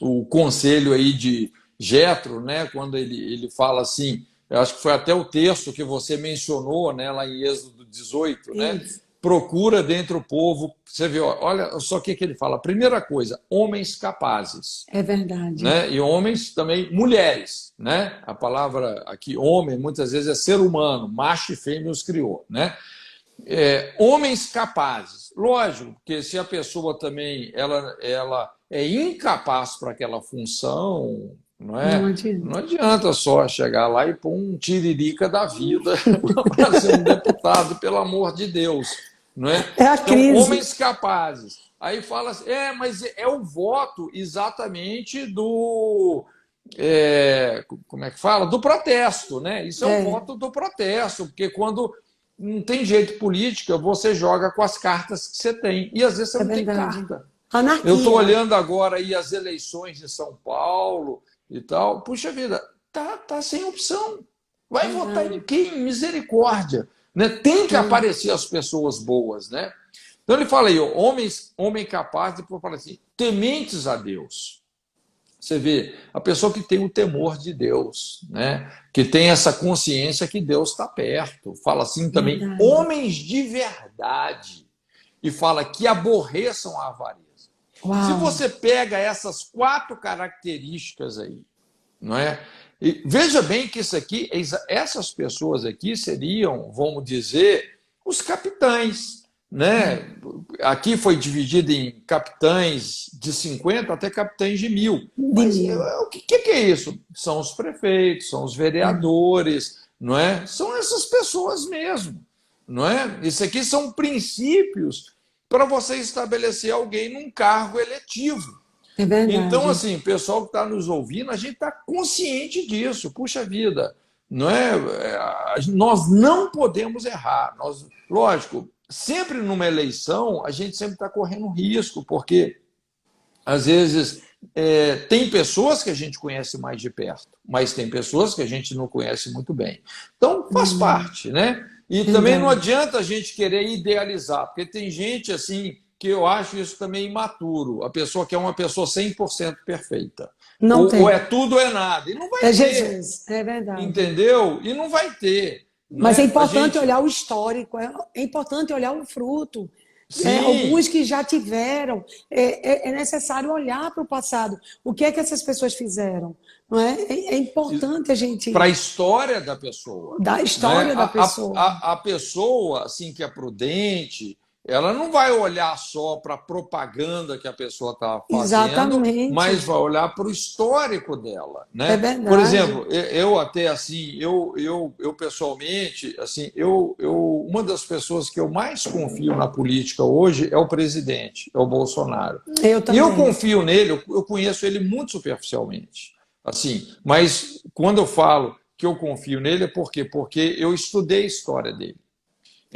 Speaker 1: o conselho aí de Jetro, né, quando ele fala assim, eu acho que foi até o texto que você mencionou, né, lá em Êxodo 18, né,
Speaker 2: Isso.
Speaker 1: procura dentre o povo, você vê, olha só o que ele fala, primeira coisa, homens capazes,
Speaker 2: É verdade.
Speaker 1: né? E homens também, mulheres, né? A palavra aqui, homem, muitas vezes é ser humano, macho e fêmea os criou, né? Homens capazes. Lógico, porque se a pessoa também ela é incapaz para aquela função, não
Speaker 2: Não
Speaker 1: é? Não
Speaker 2: adianta.
Speaker 1: adianta só chegar lá e pôr um tiririca da vida para ser um deputado, pelo amor de Deus, não é?
Speaker 2: É a
Speaker 1: Então,
Speaker 2: crise.
Speaker 1: homens capazes. Aí fala assim, mas é o voto exatamente do como é que fala? Do protesto, né? Isso é o
Speaker 2: É,
Speaker 1: voto do protesto, porque quando não tem jeito política, você joga com as cartas que você tem. E às vezes você
Speaker 2: é
Speaker 1: não tem
Speaker 2: verdade.
Speaker 1: carta. Eu estou
Speaker 2: Anarquia.
Speaker 1: olhando agora aí as eleições de São Paulo e tal. Puxa vida, tá sem opção. Vai votar em
Speaker 2: Verdade.
Speaker 1: quem? Misericórdia. Né? Tem que
Speaker 2: É,
Speaker 1: aparecer as pessoas boas, né? Então ele fala aí, homem capaz, depois fala assim, tementes a Deus. Você vê, a pessoa que tem o temor de Deus, né? Que tem essa consciência que Deus está perto. Fala assim também,
Speaker 2: Verdade.
Speaker 1: homens de verdade. E fala que aborreçam a avareza. Se
Speaker 2: Uau.
Speaker 1: você pega essas 4 características aí, não é? E veja bem que isso aqui, essas pessoas aqui seriam, vamos dizer, os capitães, né? Aqui foi dividido em capitães de 50 até capitães de 1000.
Speaker 2: De
Speaker 1: Mas
Speaker 2: mil.
Speaker 1: o que é isso? São os prefeitos, são os vereadores, não é? São essas pessoas mesmo, não é? Isso aqui são princípios para você estabelecer alguém num cargo eletivo.
Speaker 2: É
Speaker 1: Então,
Speaker 2: verdade.
Speaker 1: assim, o pessoal que está nos ouvindo, a gente está consciente disso. Puxa vida, não é? Nós não podemos errar. Lógico, sempre numa eleição, a gente sempre está correndo risco, porque às vezes tem pessoas que a gente conhece mais de perto, mas tem pessoas que a gente não conhece muito bem. Então, faz parte, né? E também não
Speaker 2: Verdade.
Speaker 1: adianta a gente querer idealizar, porque tem gente assim que eu acho isso também imaturo. A pessoa que é uma pessoa 100% perfeita.
Speaker 2: Não
Speaker 1: Ou é
Speaker 2: tem.
Speaker 1: tudo ou é nada. E não vai
Speaker 2: É
Speaker 1: ter,
Speaker 2: Jesus. É verdade.
Speaker 1: entendeu? E não vai ter. Não
Speaker 2: Mas é
Speaker 1: é? A
Speaker 2: importante
Speaker 1: gente.
Speaker 2: olhar o histórico, é importante olhar o fruto. Alguns
Speaker 1: Sim,
Speaker 2: que já tiveram, é necessário olhar para o passado. O que é que essas pessoas fizeram? Não é? É importante a
Speaker 1: para a
Speaker 2: gente
Speaker 1: história da pessoa.
Speaker 2: dar a
Speaker 1: Né?
Speaker 2: história da pessoa.
Speaker 1: A pessoa assim que é prudente, ela não vai olhar só para a propaganda que a pessoa está fazendo, mas
Speaker 2: Exatamente.
Speaker 1: vai olhar para o histórico dela.
Speaker 2: É
Speaker 1: Né? Por
Speaker 2: verdade.
Speaker 1: exemplo, eu até assim, eu pessoalmente, assim, uma das pessoas que eu mais confio na política hoje é o presidente, é o Bolsonaro.
Speaker 2: Eu
Speaker 1: E eu
Speaker 2: também.
Speaker 1: confio nele, eu conheço ele muito superficialmente. Assim, mas quando eu falo que eu confio nele é por quê? Porque eu estudei a história dele.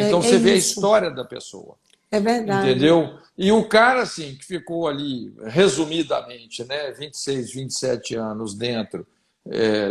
Speaker 1: Então
Speaker 2: É
Speaker 1: você vê a
Speaker 2: isso.
Speaker 1: história da pessoa,
Speaker 2: É verdade.
Speaker 1: entendeu? E o cara assim que ficou ali resumidamente, né, 26, 27 anos dentro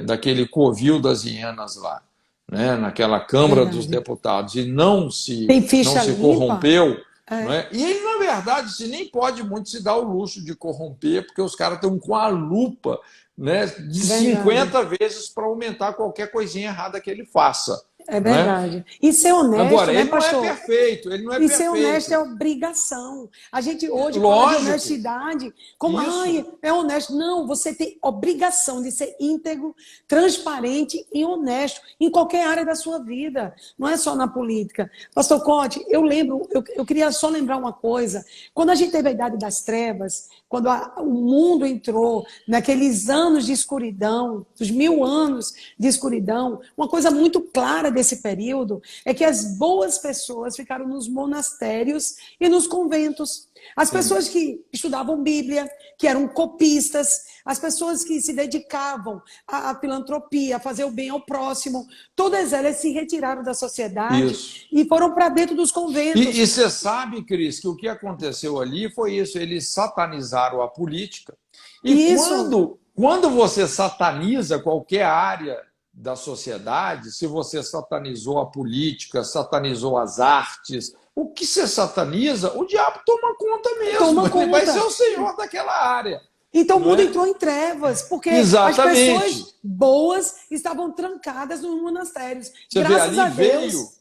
Speaker 1: daquele covil das hienas lá, né, naquela Câmara dos
Speaker 2: Verdade.
Speaker 1: Deputados e
Speaker 2: Tem
Speaker 1: não
Speaker 2: ficha
Speaker 1: se
Speaker 2: limpa?
Speaker 1: corrompeu, não
Speaker 2: É,
Speaker 1: é? E ele, na verdade, se nem pode muito se dar o luxo de corromper, porque os caras estão com a lupa, né, de
Speaker 2: é verdade.
Speaker 1: 50 vezes para aumentar qualquer coisinha errada que ele faça.
Speaker 2: É
Speaker 1: Não é?
Speaker 2: verdade. E ser honesto,
Speaker 1: Agora,
Speaker 2: né,
Speaker 1: ele não é
Speaker 2: pastor?
Speaker 1: perfeito, ele não é
Speaker 2: E ser honesto é
Speaker 1: perfeito.
Speaker 2: obrigação. A gente hoje fala de
Speaker 1: Lógico,
Speaker 2: honestidade como,
Speaker 1: isso.
Speaker 2: ai, é honesto. Não, você tem obrigação de ser íntegro, transparente e honesto em qualquer área da sua vida. Não é só na política. Pastor Conte, eu lembro, eu queria só lembrar uma coisa. Quando a gente teve a idade das trevas, quando o mundo entrou naqueles anos de escuridão, os 1000 anos de escuridão, uma coisa muito clara desse período é que as boas pessoas ficaram nos monastérios e nos conventos. As
Speaker 1: Sim,
Speaker 2: pessoas que estudavam Bíblia, que eram copistas, as pessoas que se dedicavam à filantropia, a fazer o bem ao próximo, todas elas se retiraram da sociedade
Speaker 1: isso.
Speaker 2: e foram para dentro dos
Speaker 1: E
Speaker 2: conventos.
Speaker 1: você sabe, Cris, que o que aconteceu ali foi isso: eles satanizaram a política. E
Speaker 2: E isso,
Speaker 1: quando você sataniza qualquer área da sociedade, se você satanizou a política, satanizou as artes, o que você sataniza, o diabo toma conta mesmo.
Speaker 2: toma
Speaker 1: Ele vai ser
Speaker 2: conta.
Speaker 1: o senhor daquela área,
Speaker 2: Então o
Speaker 1: não
Speaker 2: mundo
Speaker 1: é?
Speaker 2: entrou em trevas, porque as
Speaker 1: Exatamente.
Speaker 2: pessoas boas estavam trancadas nos monastérios.
Speaker 1: Você vê,
Speaker 2: Graças
Speaker 1: ali
Speaker 2: a Deus,
Speaker 1: veio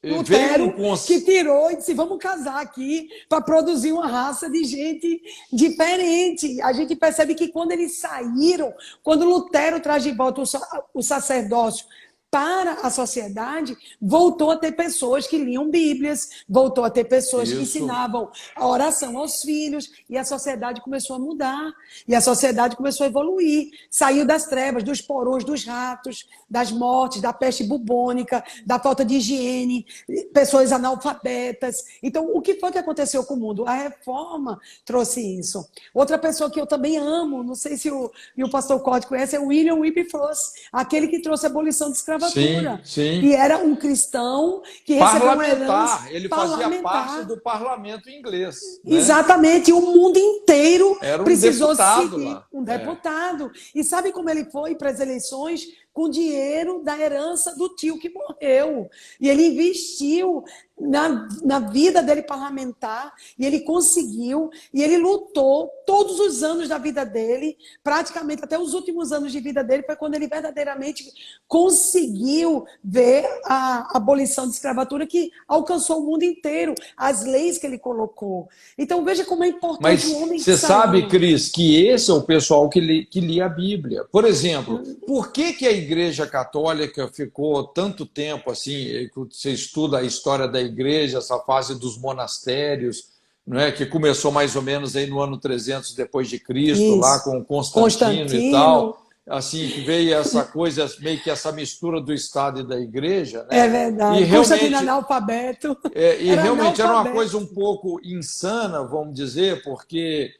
Speaker 1: um
Speaker 2: Lutero que
Speaker 1: conceito.
Speaker 2: tirou e disse: vamos casar aqui para produzir uma raça de gente diferente. A gente percebe que quando eles saíram, quando Lutero traz de volta o sacerdócio para a sociedade, voltou a ter pessoas que liam Bíblias, voltou a ter pessoas que
Speaker 1: Isso,
Speaker 2: ensinavam a oração aos filhos, e a sociedade começou a mudar, e a sociedade começou a evoluir. Saiu das trevas, dos porões, dos ratos, das mortes, da peste bubônica, da falta de higiene, pessoas analfabetas. Então, o que foi que aconteceu com o mundo? A reforma trouxe isso. Outra pessoa que eu também amo, não sei se o pastor Corte conhece, é o William Wilberforce, aquele que trouxe a abolição de escravatura.
Speaker 1: sim,
Speaker 2: E
Speaker 1: sim.
Speaker 2: era um cristão que recebeu uma herança
Speaker 1: Parlamentar, ele fazia parte
Speaker 2: parlamentar.
Speaker 1: do parlamento inglês, né?
Speaker 2: Exatamente, o mundo inteiro
Speaker 1: Era um
Speaker 2: precisou
Speaker 1: deputado
Speaker 2: seguir
Speaker 1: lá.
Speaker 2: um deputado. E sabe como ele foi para as eleições? Com dinheiro da herança do tio que morreu. E ele investiu na vida dele parlamentar, e ele conseguiu, e ele lutou todos os anos da vida dele, praticamente até os últimos anos de vida dele, foi quando ele verdadeiramente conseguiu ver a abolição da escravatura que alcançou o mundo inteiro, as leis que ele colocou. Então veja como é importante o
Speaker 1: Mas
Speaker 2: homem que
Speaker 1: você sabe,
Speaker 2: saiu.
Speaker 1: Cris, que esse é o pessoal que lia a Bíblia. Por exemplo, por que a Igreja Católica ficou tanto tempo assim? Você estuda a história da Igreja, essa fase dos monastérios, não é? Que começou mais ou menos aí no ano 300 depois de Cristo, lá
Speaker 2: Isso.
Speaker 1: com Constantino e
Speaker 2: Constantino.
Speaker 1: tal. Assim, que veio essa coisa, meio que essa mistura do Estado e da Igreja,
Speaker 2: É
Speaker 1: né? E
Speaker 2: verdade. Constantino
Speaker 1: realmente
Speaker 2: analfabeto.
Speaker 1: e
Speaker 2: Era
Speaker 1: realmente era uma
Speaker 2: analfabeto.
Speaker 1: coisa um pouco insana, vamos dizer, porque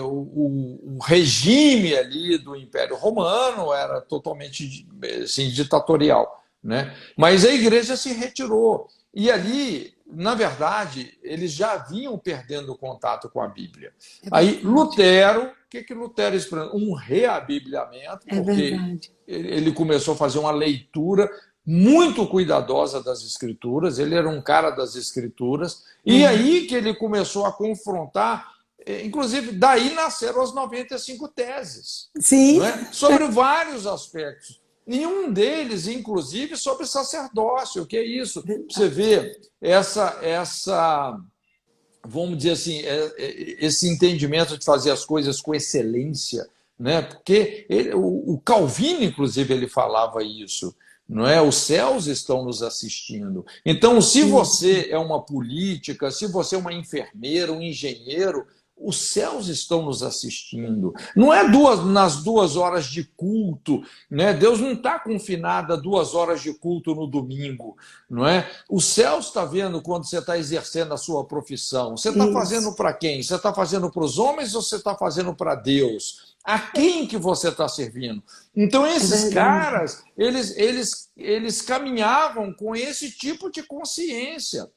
Speaker 1: o regime ali do Império Romano era totalmente assim, ditatorial, né? Mas a igreja se retirou. E ali, na verdade, eles já vinham perdendo contato com a Bíblia.
Speaker 2: É
Speaker 1: Aí,
Speaker 2: verdade.
Speaker 1: Lutero, o que Lutero experimentou? Um reabibliamento,
Speaker 2: É
Speaker 1: porque
Speaker 2: verdade.
Speaker 1: ele começou a fazer uma leitura muito cuidadosa das escrituras, ele era um cara das escrituras, e aí que ele começou a confrontar, inclusive daí nasceram as 95 teses,
Speaker 2: Sim,
Speaker 1: não é? Sobre vários aspectos. Nenhum deles, inclusive, sobre sacerdócio. O que é isso? Você vê vamos dizer assim, esse entendimento de fazer as coisas com excelência, né? Porque o Calvino, inclusive, ele falava isso, não é? Os céus estão nos assistindo. Então, se você é uma política, se você é uma enfermeira, um engenheiro, os céus estão nos assistindo. Não é nas 2 horas de culto, né? Deus não está confinado a 2 horas de culto no domingo, não é? O céu está vendo quando você está exercendo a sua profissão. Você está fazendo
Speaker 2: isso.
Speaker 1: para quem? Você está fazendo para os homens ou você está fazendo para Deus? A quem que você está servindo? Então,
Speaker 2: É
Speaker 1: esses
Speaker 2: verdade.
Speaker 1: caras, eles caminhavam com esse tipo de consciência.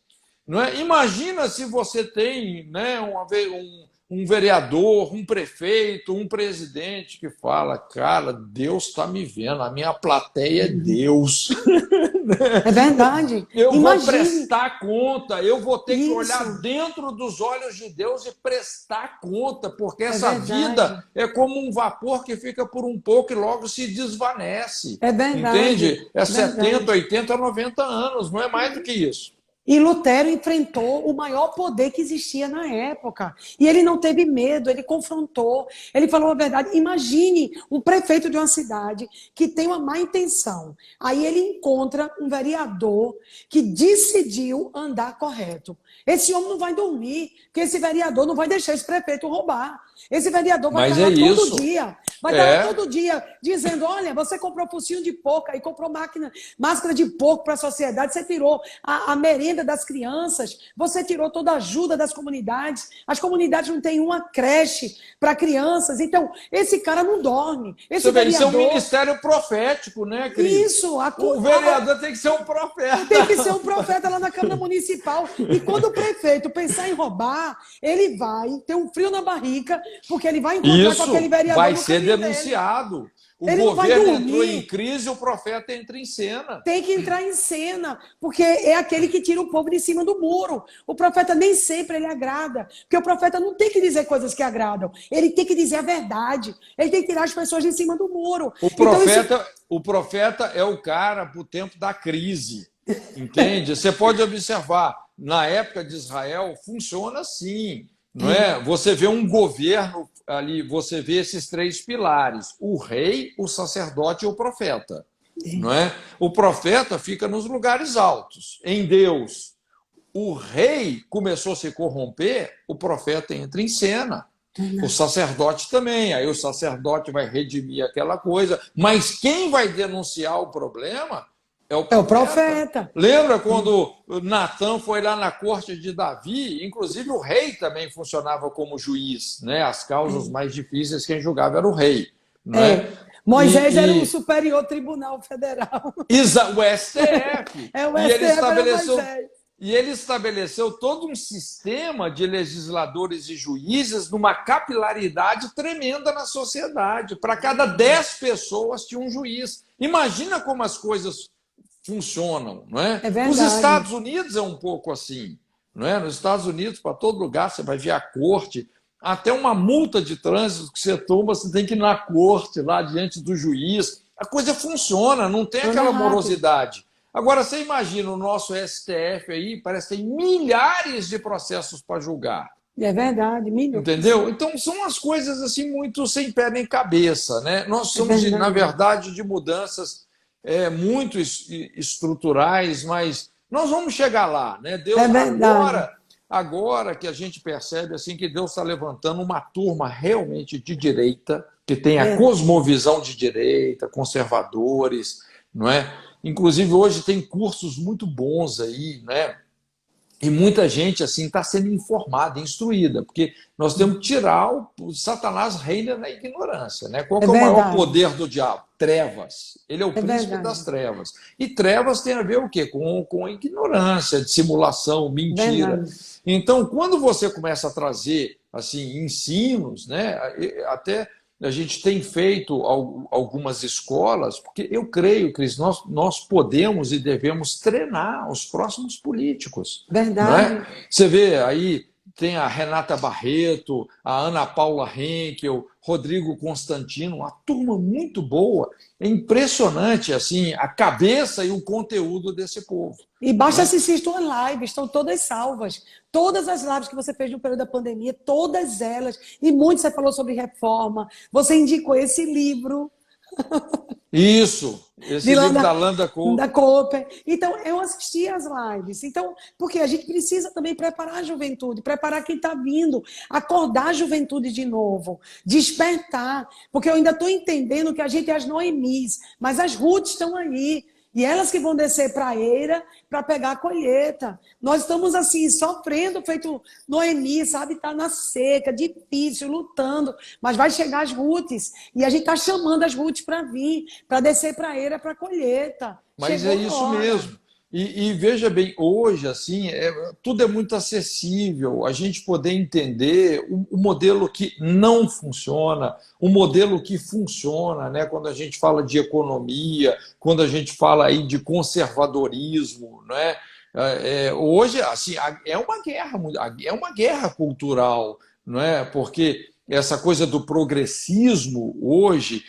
Speaker 1: Não é? Imagina se você tem, né, um vereador, um prefeito, um presidente que fala, cara, Deus está me vendo, a minha plateia é Deus.
Speaker 2: É verdade.
Speaker 1: Eu vou
Speaker 2: Imagine
Speaker 1: prestar conta, eu vou ter que olhar
Speaker 2: isso.
Speaker 1: dentro dos olhos de Deus e prestar conta, porque
Speaker 2: É
Speaker 1: essa
Speaker 2: verdade.
Speaker 1: vida é como um vapor que fica por um pouco e logo se desvanece.
Speaker 2: É verdade.
Speaker 1: Entende? É 70,
Speaker 2: Verdade.
Speaker 1: 80, 90 anos, não é mais do que isso.
Speaker 2: E Lutero enfrentou o maior poder que existia na época. E ele não teve medo, ele confrontou, ele falou a verdade. Imagine um prefeito de uma cidade que tem uma má intenção. Aí ele encontra um vereador que decidiu andar correto. Esse homem não vai dormir, porque esse vereador não vai deixar esse prefeito roubar. Esse vereador vai
Speaker 1: Mas
Speaker 2: estar
Speaker 1: é
Speaker 2: lá todo
Speaker 1: isso.
Speaker 2: dia. Vai estar lá
Speaker 1: É.
Speaker 2: todo dia dizendo: olha, você comprou focinho de porco, aí comprou máscara de porco para a sociedade, você tirou a merenda das crianças, você tirou toda a ajuda das comunidades. As comunidades não têm uma creche para crianças. Então, esse cara não dorme. Esse
Speaker 1: Você vê, isso é um
Speaker 2: vereador.
Speaker 1: ministério profético, né, Cris?
Speaker 2: Isso,
Speaker 1: O vereador tem que ser um profeta.
Speaker 2: tem que ser um profeta lá na Câmara Municipal. E quando o prefeito pensar em roubar, ele vai ter um frio na barriga, porque ele vai encontrar com aquele
Speaker 1: Isso
Speaker 2: vereador
Speaker 1: vai
Speaker 2: no
Speaker 1: ser
Speaker 2: caminho dele.
Speaker 1: denunciado. O
Speaker 2: Ele não vai
Speaker 1: governo entrou em
Speaker 2: dormir.
Speaker 1: crise, o profeta entra em cena.
Speaker 2: Tem que entrar em cena, porque é aquele que tira o povo de cima do muro. O profeta nem sempre ele agrada, porque o profeta não tem que dizer coisas que agradam, ele tem que dizer a verdade, ele tem que tirar as pessoas de cima do muro.
Speaker 1: O profeta é o cara para o tempo da crise, entende? Você pode observar, na época de Israel, funciona assim, não é? Você vê um governo ali, você vê esses 3 pilares, o rei, o sacerdote e o profeta. Não é? O profeta fica nos lugares altos, em Deus. O rei começou a se corromper, o profeta entra em cena. O sacerdote também, aí o sacerdote vai redimir aquela coisa, mas quem vai denunciar o problema é o
Speaker 2: É o
Speaker 1: profeta.
Speaker 2: profeta.
Speaker 1: Lembra quando Natã foi lá na corte de Davi? Inclusive o rei também funcionava como juiz, né? As causas mais difíceis quem julgava era o rei, não é?
Speaker 2: Moisés era o superior tribunal federal.
Speaker 1: O STF.
Speaker 2: É o
Speaker 1: E ele
Speaker 2: STF era
Speaker 1: estabeleceu
Speaker 2: Moisés.
Speaker 1: E ele estabeleceu todo um sistema de legisladores e juízes numa capilaridade tremenda na sociedade. Para cada 10 pessoas tinha um juiz. Imagina como as coisas funcionam, não é?
Speaker 2: É
Speaker 1: Os
Speaker 2: verdade.
Speaker 1: Estados Unidos é um pouco assim, não é? Nos Estados Unidos, para todo lugar, você vai ver a corte, até uma multa de trânsito que você toma, você tem que ir na corte, lá diante do juiz. A coisa funciona, não tem
Speaker 2: Anda
Speaker 1: aquela
Speaker 2: rápido.
Speaker 1: morosidade. Agora, você imagina o nosso STF aí, parece que tem milhares de processos para julgar.
Speaker 2: É verdade, milhões.
Speaker 1: Entendeu? Então, são as coisas assim muito sem pé nem cabeça, né? Nós
Speaker 2: É
Speaker 1: somos, na
Speaker 2: verdade.
Speaker 1: verdade, de mudanças muito estruturais, mas nós vamos chegar lá, né? Deus,
Speaker 2: É verdade.
Speaker 1: agora que a gente percebe assim que Deus está levantando uma turma realmente de direita, que tem a
Speaker 2: É,
Speaker 1: cosmovisão de direita, conservadores, não é? Inclusive, hoje tem cursos muito bons aí, né? E muita gente assim está sendo informada, instruída, porque nós temos que tirar o Satanás reina na ignorância, né? Qual
Speaker 2: é
Speaker 1: que é o maior
Speaker 2: verdade.
Speaker 1: poder do diabo? Trevas. Ele é o
Speaker 2: É
Speaker 1: príncipe das
Speaker 2: verdade.
Speaker 1: trevas. E trevas tem a ver o quê? Com ignorância, dissimulação, mentira.
Speaker 2: Verdade.
Speaker 1: Então, quando você começa a trazer assim ensinos, né? Até a gente tem feito algumas escolas, porque eu creio, Cris, nós podemos e devemos treinar os próximos políticos, não é?
Speaker 2: Verdade.
Speaker 1: Você vê aí, tem a Renata Barreto, a Ana Paula Henkel, Rodrigo Constantino, uma turma muito boa. É impressionante assim a cabeça e o conteúdo desse povo,
Speaker 2: E
Speaker 1: não
Speaker 2: basta
Speaker 1: é?
Speaker 2: assistir suas lives, estão todas salvas. Todas as lives que você fez no período da pandemia, todas elas. E muito você falou sobre reforma. Você indicou esse livro
Speaker 1: Isso, esse
Speaker 2: de
Speaker 1: livro da
Speaker 2: Landa,
Speaker 1: Landa
Speaker 2: da
Speaker 1: Cooper.
Speaker 2: Cooper. Então, eu assisti às lives. Então, porque a gente precisa também preparar a juventude, preparar quem está vindo, acordar a juventude de novo, despertar. Porque eu ainda estou entendendo que a gente é as Noemis, mas as Ruth estão aí. E elas que vão descer para a eira para pegar a colheita. Nós estamos assim, sofrendo, feito Noemi, sabe? Está na seca, difícil, lutando. Mas vai chegar as Rutes. E a gente está chamando as Rutes para vir, para descer para a eira, para a colheita.
Speaker 1: Mas é
Speaker 2: Chegou a
Speaker 1: isso
Speaker 2: hora.
Speaker 1: mesmo. E veja bem, hoje assim, tudo é muito acessível. A gente poder entender o modelo que não funciona, o modelo que funciona, né? Quando a gente fala de economia, quando a gente fala aí de conservadorismo, né? Hoje assim é uma guerra cultural, não é? Porque essa coisa do progressismo hoje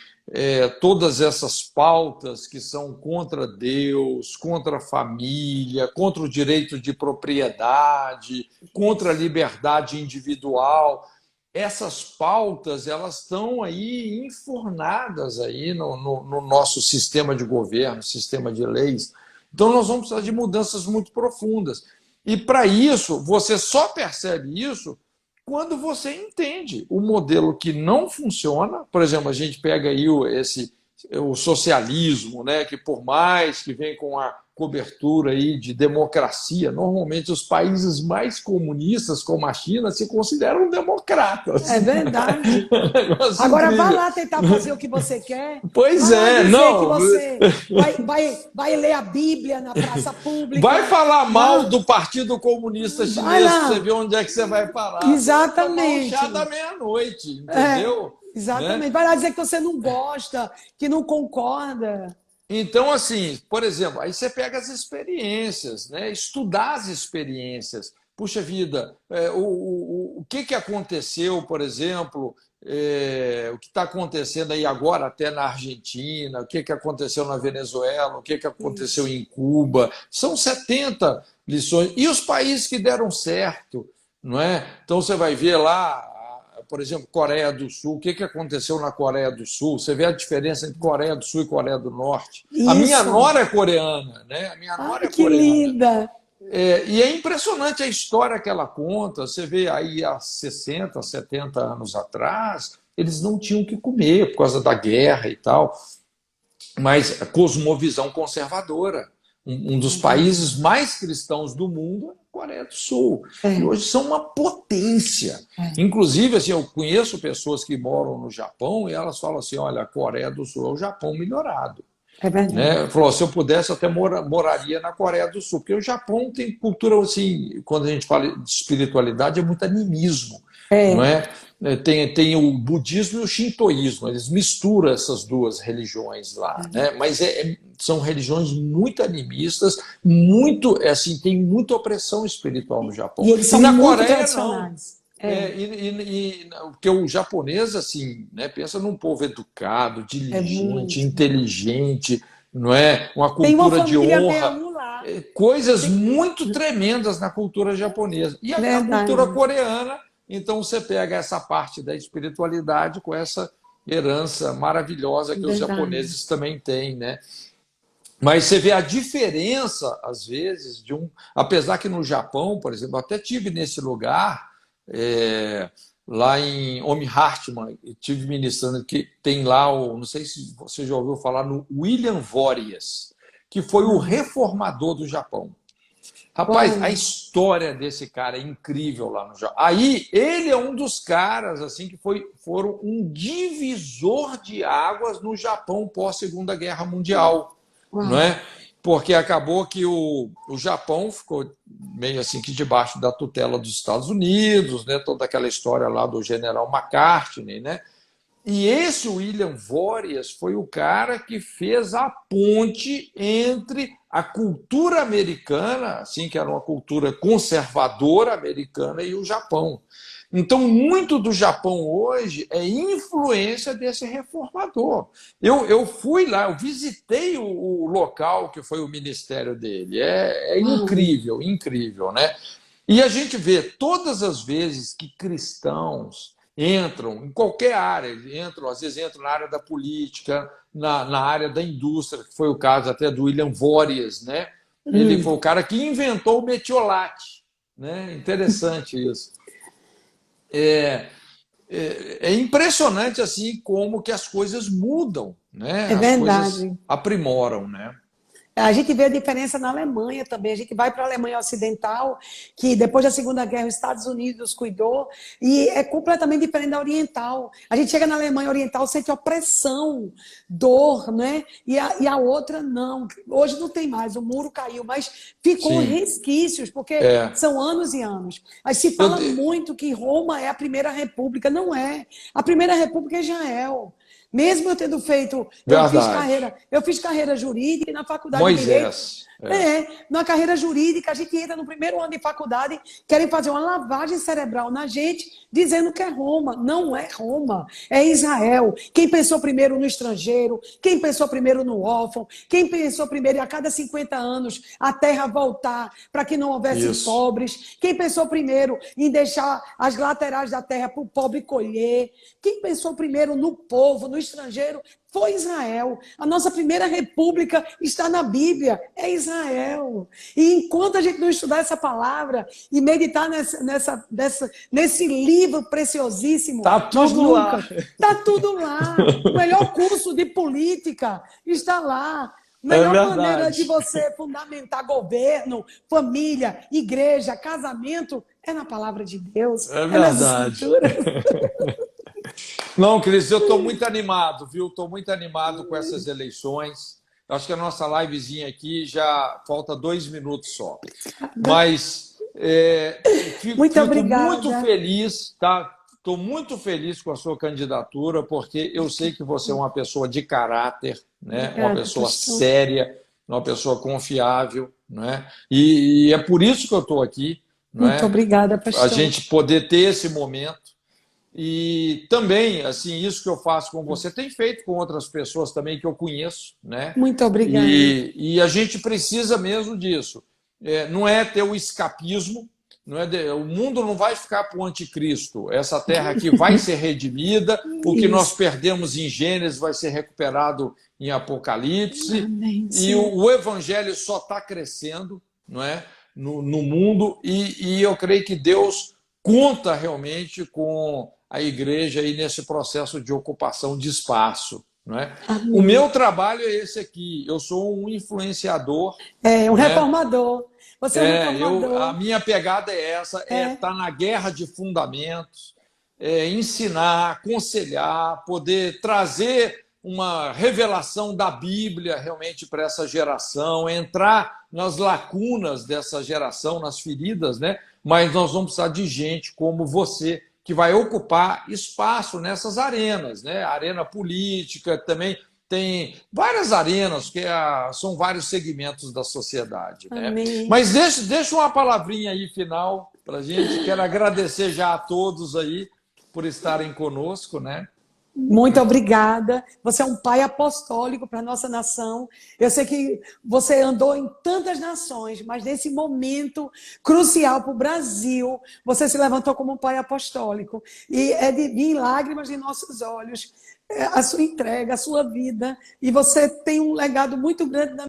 Speaker 1: todas essas pautas que são contra Deus, contra a família, contra o direito de propriedade, contra a liberdade individual. Essas pautas elas estão aí enfornadas aí no nosso sistema de governo, sistema de leis. Então nós vamos precisar de mudanças muito profundas. E para isso, você só percebe isso quando você entende o modelo que não funciona. Por exemplo, a gente pega aí o socialismo, né, que por mais que vem com a cobertura aí de democracia, normalmente os países mais comunistas, como a China, se consideram democratas.
Speaker 2: É verdade.
Speaker 1: É um negócio
Speaker 2: Agora vá
Speaker 1: incrível.
Speaker 2: lá tentar fazer o que você quer. Vá
Speaker 1: Pois
Speaker 2: lá
Speaker 1: é,
Speaker 2: dizer que
Speaker 1: não.
Speaker 2: você vai ler a Bíblia na praça
Speaker 1: Vai
Speaker 2: pública.
Speaker 1: falar mal
Speaker 2: Vá,
Speaker 1: do Partido Comunista
Speaker 2: vai
Speaker 1: Chinês para você
Speaker 2: lá.
Speaker 1: ver onde é que você vai parar. Você vai tomar um chá da
Speaker 2: Exatamente.
Speaker 1: meia-noite,
Speaker 2: É,
Speaker 1: entendeu? Né?
Speaker 2: exatamente. Vai lá dizer que você não gosta, que não concorda.
Speaker 1: Então, assim, por exemplo, aí você pega as experiências, né? Estudar as experiências. Puxa vida, o que aconteceu, por exemplo, o que está acontecendo aí agora até na Argentina, o que aconteceu na Venezuela, o que aconteceu
Speaker 2: Isso.
Speaker 1: em Cuba. São 70 lições. E os países que deram certo, não é? Então você vai ver lá, por exemplo, Coreia do Sul. O que aconteceu na Coreia do Sul? Você vê a diferença entre Coreia do Sul e Coreia do Norte. A minha
Speaker 2: Isso.
Speaker 1: nora é coreana, né? A minha nora
Speaker 2: Ai,
Speaker 1: é
Speaker 2: que
Speaker 1: coreana.
Speaker 2: linda.
Speaker 1: E é impressionante a história que ela conta. Você vê aí há 60, 70 anos atrás, eles não tinham o que comer por causa da guerra e tal, mas a cosmovisão conservadora. Um dos países mais cristãos do mundo é a Coreia do Sul. E
Speaker 2: É,
Speaker 1: hoje são uma potência.
Speaker 2: é,
Speaker 1: Inclusive, assim, eu conheço pessoas que moram no Japão e elas falam assim: olha, a Coreia do Sul é o Japão melhorado.
Speaker 2: é verdade.
Speaker 1: Né? Falou, se eu pudesse, eu até moraria na Coreia do Sul, porque o Japão tem cultura assim, quando a gente fala de espiritualidade, é muito animismo, não
Speaker 2: É,
Speaker 1: é? Tem o budismo e o shintoísmo, eles misturam essas duas religiões lá, né? Mas são religiões muito animistas, muito, assim, tem muita opressão espiritual no Japão.
Speaker 2: E eles são
Speaker 1: na
Speaker 2: muito
Speaker 1: Coreia,
Speaker 2: tradicionais.
Speaker 1: Porque o japonês, assim, né, pensa num povo educado, diligente, inteligente, não é? Uma
Speaker 2: Tem uma
Speaker 1: cultura de
Speaker 2: família
Speaker 1: honra,
Speaker 2: meu lá.
Speaker 1: coisas muito tremendas na cultura japonesa. E a cultura coreana, então você pega essa parte da espiritualidade com essa herança maravilhosa que os japoneses também têm, né? Mas você vê a diferença, às vezes, apesar que no Japão, por exemplo, eu até tive nesse lugar, lá em Omihartman, estive ministrando, que tem lá, não sei se você já ouviu falar, no William Vorias, que foi o reformador do Japão. Rapaz, a história desse cara é incrível lá no Japão. Aí, ele é um dos caras assim que foram um divisor de águas no Japão pós-Segunda Guerra Mundial. Não é? Porque acabou que o Japão ficou meio assim que debaixo da tutela dos Estados Unidos, né? Toda aquela história lá do general McCartney, né? E esse William Vorias foi o cara que fez a ponte entre a cultura americana, assim, que era uma cultura conservadora americana, e o Japão. Então, muito do Japão hoje é influência desse reformador. Eu fui lá, eu visitei o local que foi o ministério dele. É incrível, incrível, né? E a gente vê todas as vezes que cristãos entram em qualquer área, às vezes entram na área da política, na área da indústria, que foi o caso até do William Vorias, né? Ele foi o cara que inventou o metiolate, né? Interessante isso. É impressionante assim como que as coisas mudam, né? As coisas aprimoram, né?
Speaker 2: A gente vê a diferença na Alemanha também. A gente vai para a Alemanha Ocidental, que depois da Segunda Guerra os Estados Unidos cuidou, e é completamente diferente da Oriental. A gente chega na Alemanha Oriental, sente opressão, dor, né? E a outra não. Hoje não tem mais, o muro caiu, mas ficou resquícios, porque são anos e anos. Mas se fala muito que Roma é a primeira república. Não é. A primeira república é Israel. Mesmo eu tendo feito, eu fiz carreira jurídica e na faculdade de Direito. Na carreira jurídica, a gente entra no primeiro ano de faculdade, querem fazer uma lavagem cerebral na gente, dizendo que é Roma. Não é Roma, é Israel. Quem pensou primeiro no estrangeiro, quem pensou primeiro no órfão, quem pensou primeiro em a cada 50 anos a terra voltar para que não houvesse pobres, quem pensou primeiro em deixar as laterais da terra para o pobre colher, quem pensou primeiro no povo, no estrangeiro, foi Israel. A nossa primeira república está na Bíblia, é Israel. E enquanto a gente não estudar essa palavra e meditar nesse livro preciosíssimo,
Speaker 1: tá tudo lá.
Speaker 2: Está tudo lá. O melhor curso de política está lá. A melhor maneira de você fundamentar governo, família, igreja, casamento é na palavra de Deus.
Speaker 1: É verdade. Não, Cris, eu estou muito animado, viu? Estou muito animado com essas eleições. Acho que a nossa livezinha aqui já falta 2 minutos só. Mas fico muito feliz, tá? Estou muito feliz com a sua candidatura, porque eu sei que você é uma pessoa de caráter, né? Uma pessoa séria, uma pessoa confiável, né? E é por isso que eu estou aqui.
Speaker 2: Muito obrigada, pastor.
Speaker 1: A gente poder ter esse momento. E também, assim, isso que eu faço com você, tem feito com outras pessoas também que eu conheço, né?
Speaker 2: Muito obrigada.
Speaker 1: E a gente precisa mesmo disso. Não é ter o escapismo, o mundo não vai ficar para o anticristo. Essa terra aqui vai ser redimida, o que nós perdemos em Gênesis vai ser recuperado em Apocalipse.
Speaker 2: Amém,
Speaker 1: e o evangelho só está crescendo, não é? No mundo, e eu creio que Deus conta realmente com a igreja aí nesse processo de ocupação de espaço. Não é? O meu trabalho é esse aqui. Eu sou um influenciador.
Speaker 2: Um reformador. Você é um reformador.
Speaker 1: A minha pegada é essa, estar na guerra de fundamentos, ensinar, aconselhar, poder trazer uma revelação da Bíblia realmente para essa geração, entrar nas lacunas dessa geração, nas feridas, né? Mas nós vamos precisar de gente como você, que vai ocupar espaço nessas arenas, né? A arena política também tem várias arenas, que são vários segmentos da sociedade, né?
Speaker 2: Amém.
Speaker 1: Mas deixa uma palavrinha aí final para a gente. Quero agradecer já a todos aí por estarem conosco, né?
Speaker 2: Muito obrigada. Você é um pai apostólico para a nossa nação. Eu sei que você andou em tantas nações, mas nesse momento crucial para o Brasil, você se levantou como um pai apostólico. E é de vir lágrimas em nossos olhos a sua entrega, a sua vida. E você tem um legado muito grande na